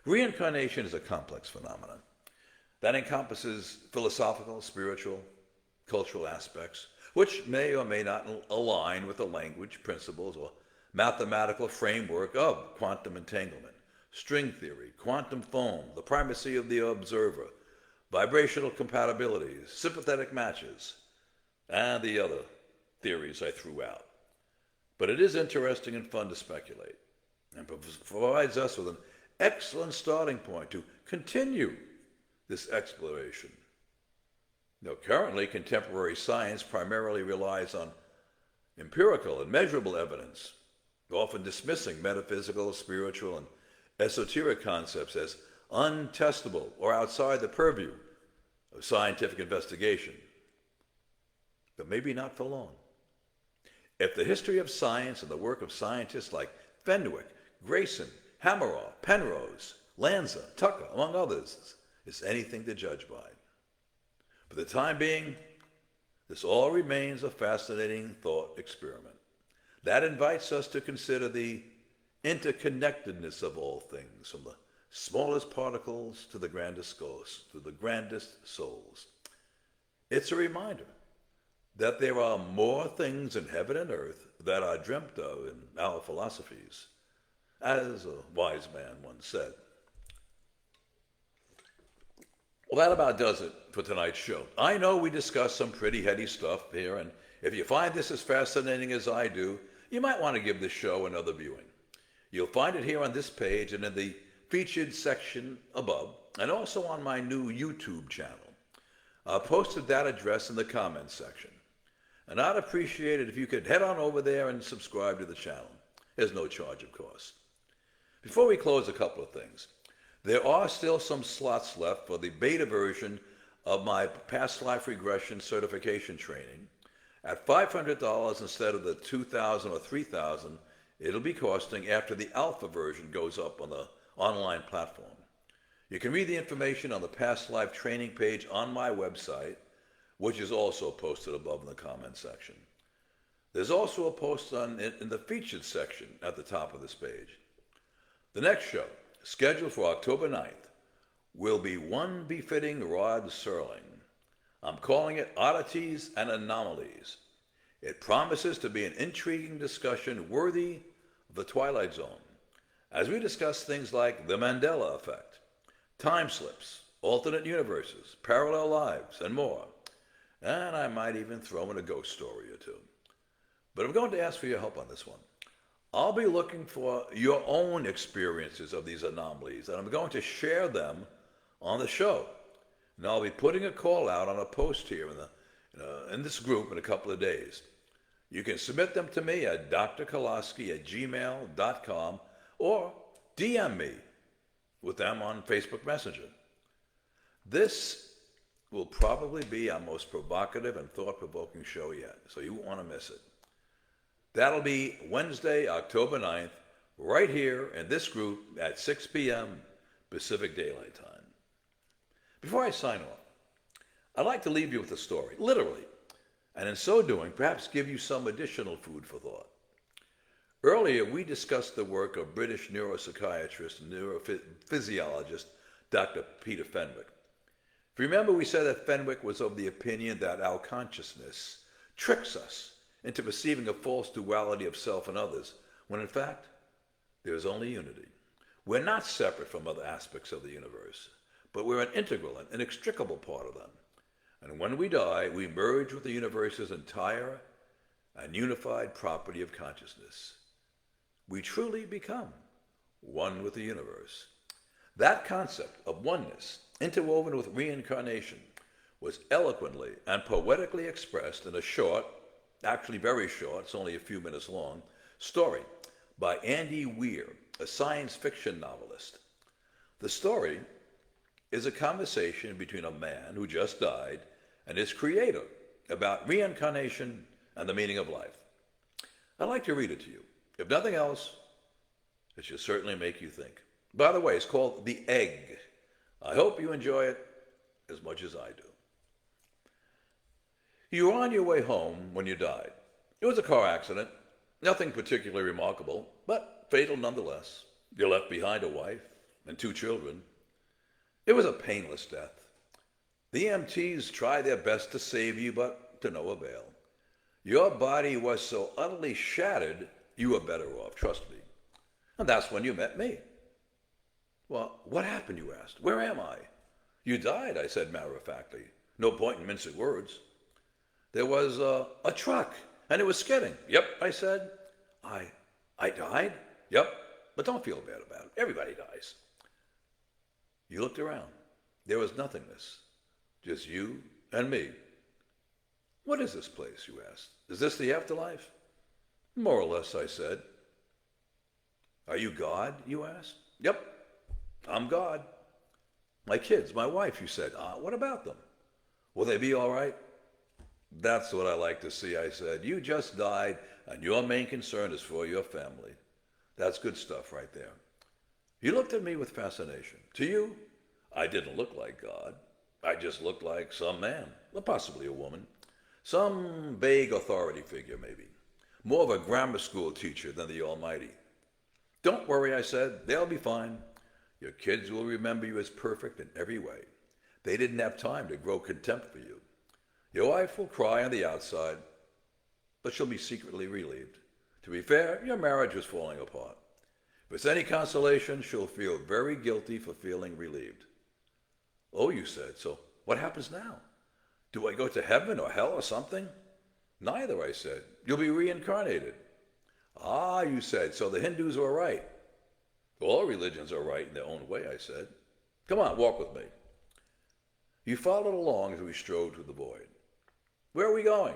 Reincarnation is a complex phenomenon that encompasses philosophical, spiritual, cultural aspects, which may or may not align with the language, principles, or mathematical framework of quantum entanglement, string theory, quantum foam, the primacy of the observer, vibrational compatibilities, sympathetic matches, and the other theories I threw out. But it is interesting and fun to speculate, and provides us with an excellent starting point to continue this exploration. Currently, contemporary science primarily relies on empirical and measurable evidence, often dismissing metaphysical, spiritual, and esoteric concepts as untestable or outside the purview of scientific investigation. But maybe not for long. If the history of science and the work of scientists like Fenwick, Grayson, Hameroff, Penrose, Lanza, Tucker, among others, is anything to judge by. For the time being, this all remains a fascinating thought experiment that invites us to consider the interconnectedness of all things, from the smallest particles to the grandest souls. It's a reminder that there are more things in heaven and earth that are dreamt of in our philosophies, as a wise man once said. Well, that about does it for tonight's show. I know we discussed some pretty heady stuff here, and if you find this as fascinating as I do, you might want to give this show another viewing. You'll find it here on this page and in the featured section above, and also on my new YouTube channel. I'll posted that address in the comments section. And I'd appreciate it if you could head on over there and subscribe to the channel. There's no charge, of course. Before we close, a couple of things. There are still some slots left for the beta version of my past life regression certification training. At $500 instead of the $2,000 or $3,000, it'll be costing after the alpha version goes up on the online platform. You can read the information on the past life training page on my website, which is also posted above in the comment section. There's also a post in the featured section at the top of this page. The next show, scheduled for October 9th, will be one befitting Rod Serling. I'm calling it Oddities and Anomalies. It promises to be an intriguing discussion worthy of the Twilight Zone, as we discuss things like the Mandela effect, time slips, alternate universes, parallel lives, and more. And I might even throw in a ghost story or two. But I'm going to ask for your help on this one. I'll be looking for your own experiences of these anomalies, and I'm going to share them on the show. And I'll be putting a call out on a post here in this group in a couple of days. You can submit them to me at drkaloski@gmail.com or DM me with them on Facebook Messenger. This will probably be our most provocative and thought-provoking show yet, so you won't want to miss it. That'll be Wednesday, October 9th, right here in this group at 6 p.m. Pacific Daylight Time. Before I sign off, I'd like to leave you with a story, literally, and in so doing, perhaps give you some additional food for thought. Earlier, we discussed the work of British neuropsychiatrist and neurophysiologist Dr. Peter Fenwick. If you remember, we said that Fenwick was of the opinion that our consciousness tricks us into perceiving a false duality of self and others, when in fact, there is only unity. We're not separate from other aspects of the universe, but we're an integral and inextricable part of them. And when we die, we merge with the universe's entire and unified property of consciousness. We truly become one with the universe. That concept of oneness, interwoven with reincarnation, was eloquently and poetically expressed in a short, actually very short, it's only a few minutes long, story by Andy Weir, a science fiction novelist. The story is a conversation between a man who just died and his creator about reincarnation and the meaning of life. I'd like to read it to you. If nothing else, it should certainly make you think. By the way, it's called The Egg. I hope you enjoy it as much as I do. You were on your way home when you died. It was a car accident, nothing particularly remarkable, but fatal nonetheless. You left behind a wife and 2 children. It was a painless death. The EMTs tried their best to save you, but to no avail. Your body was so utterly shattered, you were better off, trust me. And that's when you met me. Well, what happened, you asked? Where am I? You died, I said matter-of-factly. No point in mincing words. There was a truck, and it was skidding. Yep, I said. I died? Yep, but don't feel bad about it. Everybody dies. You looked around. There was nothingness. Just you and me. What is this place, you asked? Is this the afterlife? More or less, I said. Are you God, you asked? Yep, I'm God. My kids, my wife, you said. What about them? Will they be all right? That's what I like to see, I said. You just died, and your main concern is for your family. That's good stuff right there. You looked at me with fascination. To you, I didn't look like God. I just looked like some man, or possibly a woman. Some vague authority figure, maybe. More of a grammar school teacher than the Almighty. Don't worry, I said. They'll be fine. Your kids will remember you as perfect in every way. They didn't have time to grow contempt for you. Your wife will cry on the outside, but she'll be secretly relieved. To be fair, your marriage was falling apart. If it's any consolation, she'll feel very guilty for feeling relieved. Oh, you said, so what happens now? Do I go to heaven or hell or something? Neither, I said. You'll be reincarnated. Ah, you said, so the Hindus are right. All religions are right in their own way, I said. Come on, walk with me. You followed along as we strode through the void. Where are we going?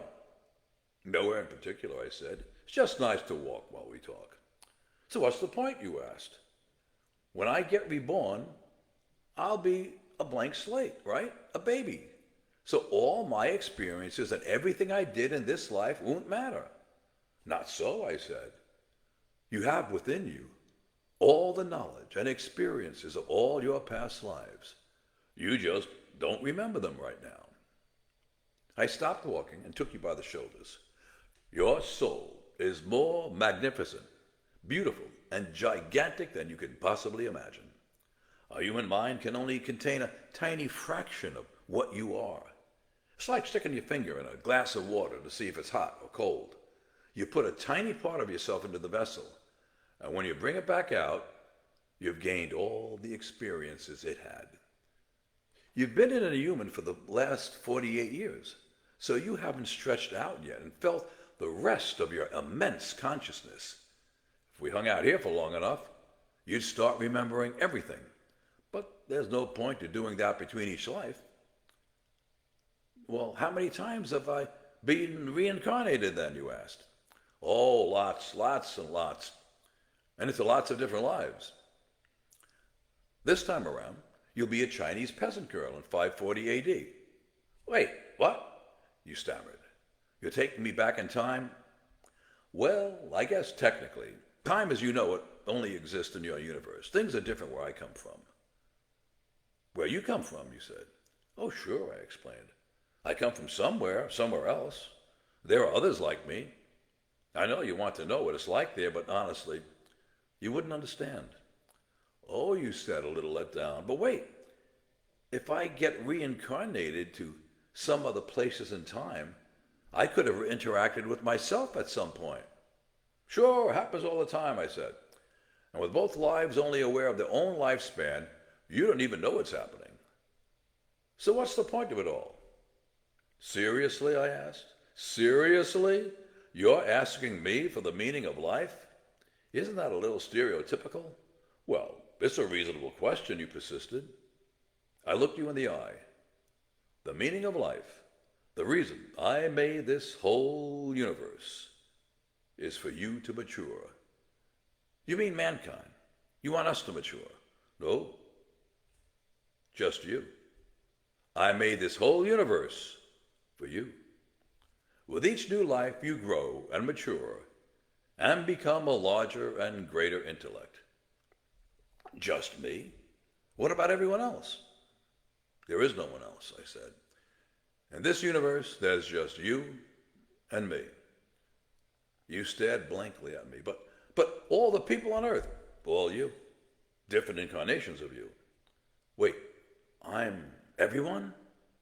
Nowhere in particular, I said. It's just nice to walk while we talk. So what's the point, you asked? When I get reborn, I'll be a blank slate, right? A baby. So all my experiences and everything I did in this life won't matter. Not so, I said. You have within you all the knowledge and experiences of all your past lives. You just don't remember them right now. I stopped walking and took you by the shoulders. Your soul is more magnificent, beautiful, and gigantic than you can possibly imagine. A human mind can only contain a tiny fraction of what you are. It's like sticking your finger in a glass of water to see if it's hot or cold. You put a tiny part of yourself into the vessel, and when you bring it back out, you've gained all the experiences it had. You've been in a human for the last 48 years, so you haven't stretched out yet and felt the rest of your immense consciousness. If we hung out here for long enough, you'd start remembering everything. But there's no point to doing that between each life. Well, how many times have I been reincarnated then, you asked? Oh, lots and lots. And into lots of different lives. This time around, you'll be a Chinese peasant girl in 540 AD. Wait, what? You stammered. You're taking me back in time? Well, I guess technically. Time as you know it only exists in your universe. Things are different where I come from. Where you come from, you said. Oh, sure, I explained. I come from somewhere else. There are others like me. I know you want to know what it's like there, but honestly, you wouldn't understand. Oh, you said, a little let down. But wait, if I get reincarnated to some other places in time, I could have interacted with myself at some point. Sure, happens all the time, I said. And with both lives only aware of their own lifespan, you don't even know what's happening. So what's the point of it all? Seriously, I asked. Seriously? You're asking me for the meaning of life? Isn't that a little stereotypical? Well, it's a reasonable question, you persisted. I looked you in the eye. The meaning of life, the reason I made this whole universe, is for you to mature. You mean mankind? You want us to mature? No. just you. I made this whole universe for you. With each new life, you grow and mature and become a larger and greater intellect. Just me? What about everyone else? There is no one else, I said. In this universe, there's just you and me. You stared blankly at me. But all the people on earth, all you, different incarnations of you. Wait, I'm everyone?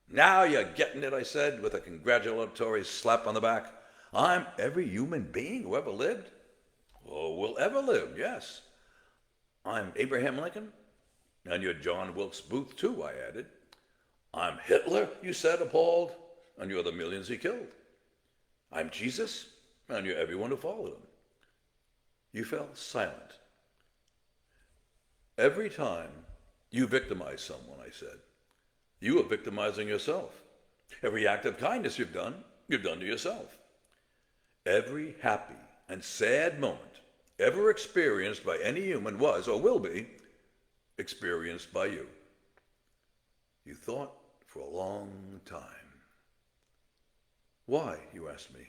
Now you're getting it, I said, with a congratulatory slap on the back. I'm every human being who ever lived, or will ever live, yes. I'm Abraham Lincoln, and you're John Wilkes Booth, too, I added. I'm Hitler, you said, appalled, and you're the millions he killed. I'm Jesus, and you're everyone who followed him. You fell silent. Every time you victimize someone, I said, you are victimizing yourself. Every act of kindness you've done to yourself. Every happy and sad moment ever experienced by any human was, or will be, experienced by you. You thought for a long time. Why, you asked me?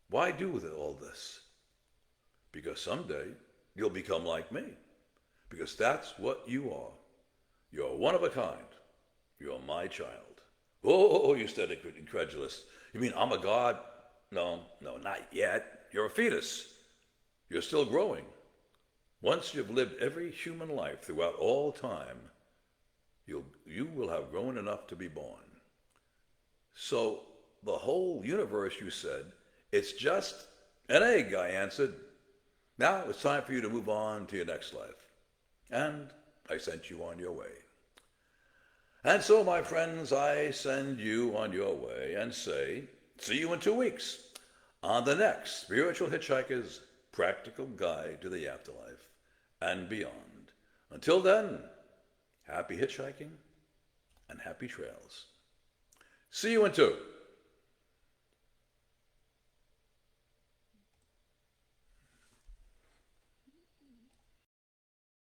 Why do all this? Because someday you'll become like me. Because that's what you are. You're one of a kind. You're my child. Oh, you said incredulous. You mean I'm a god? No, not yet. You're a fetus. You're still growing. Once you've lived every human life throughout all time, you will have grown enough to be born. So the whole universe, you said, it's just an egg, I answered. Now it's time for you to move on to your next life. And I sent you on your way. And so, my friends, I send you on your way and say, see you in 2 weeks on the next Spiritual Hitchhiker's Practical Guide to the Afterlife and Beyond. Until then, happy hitchhiking and happy trails. See you in 2.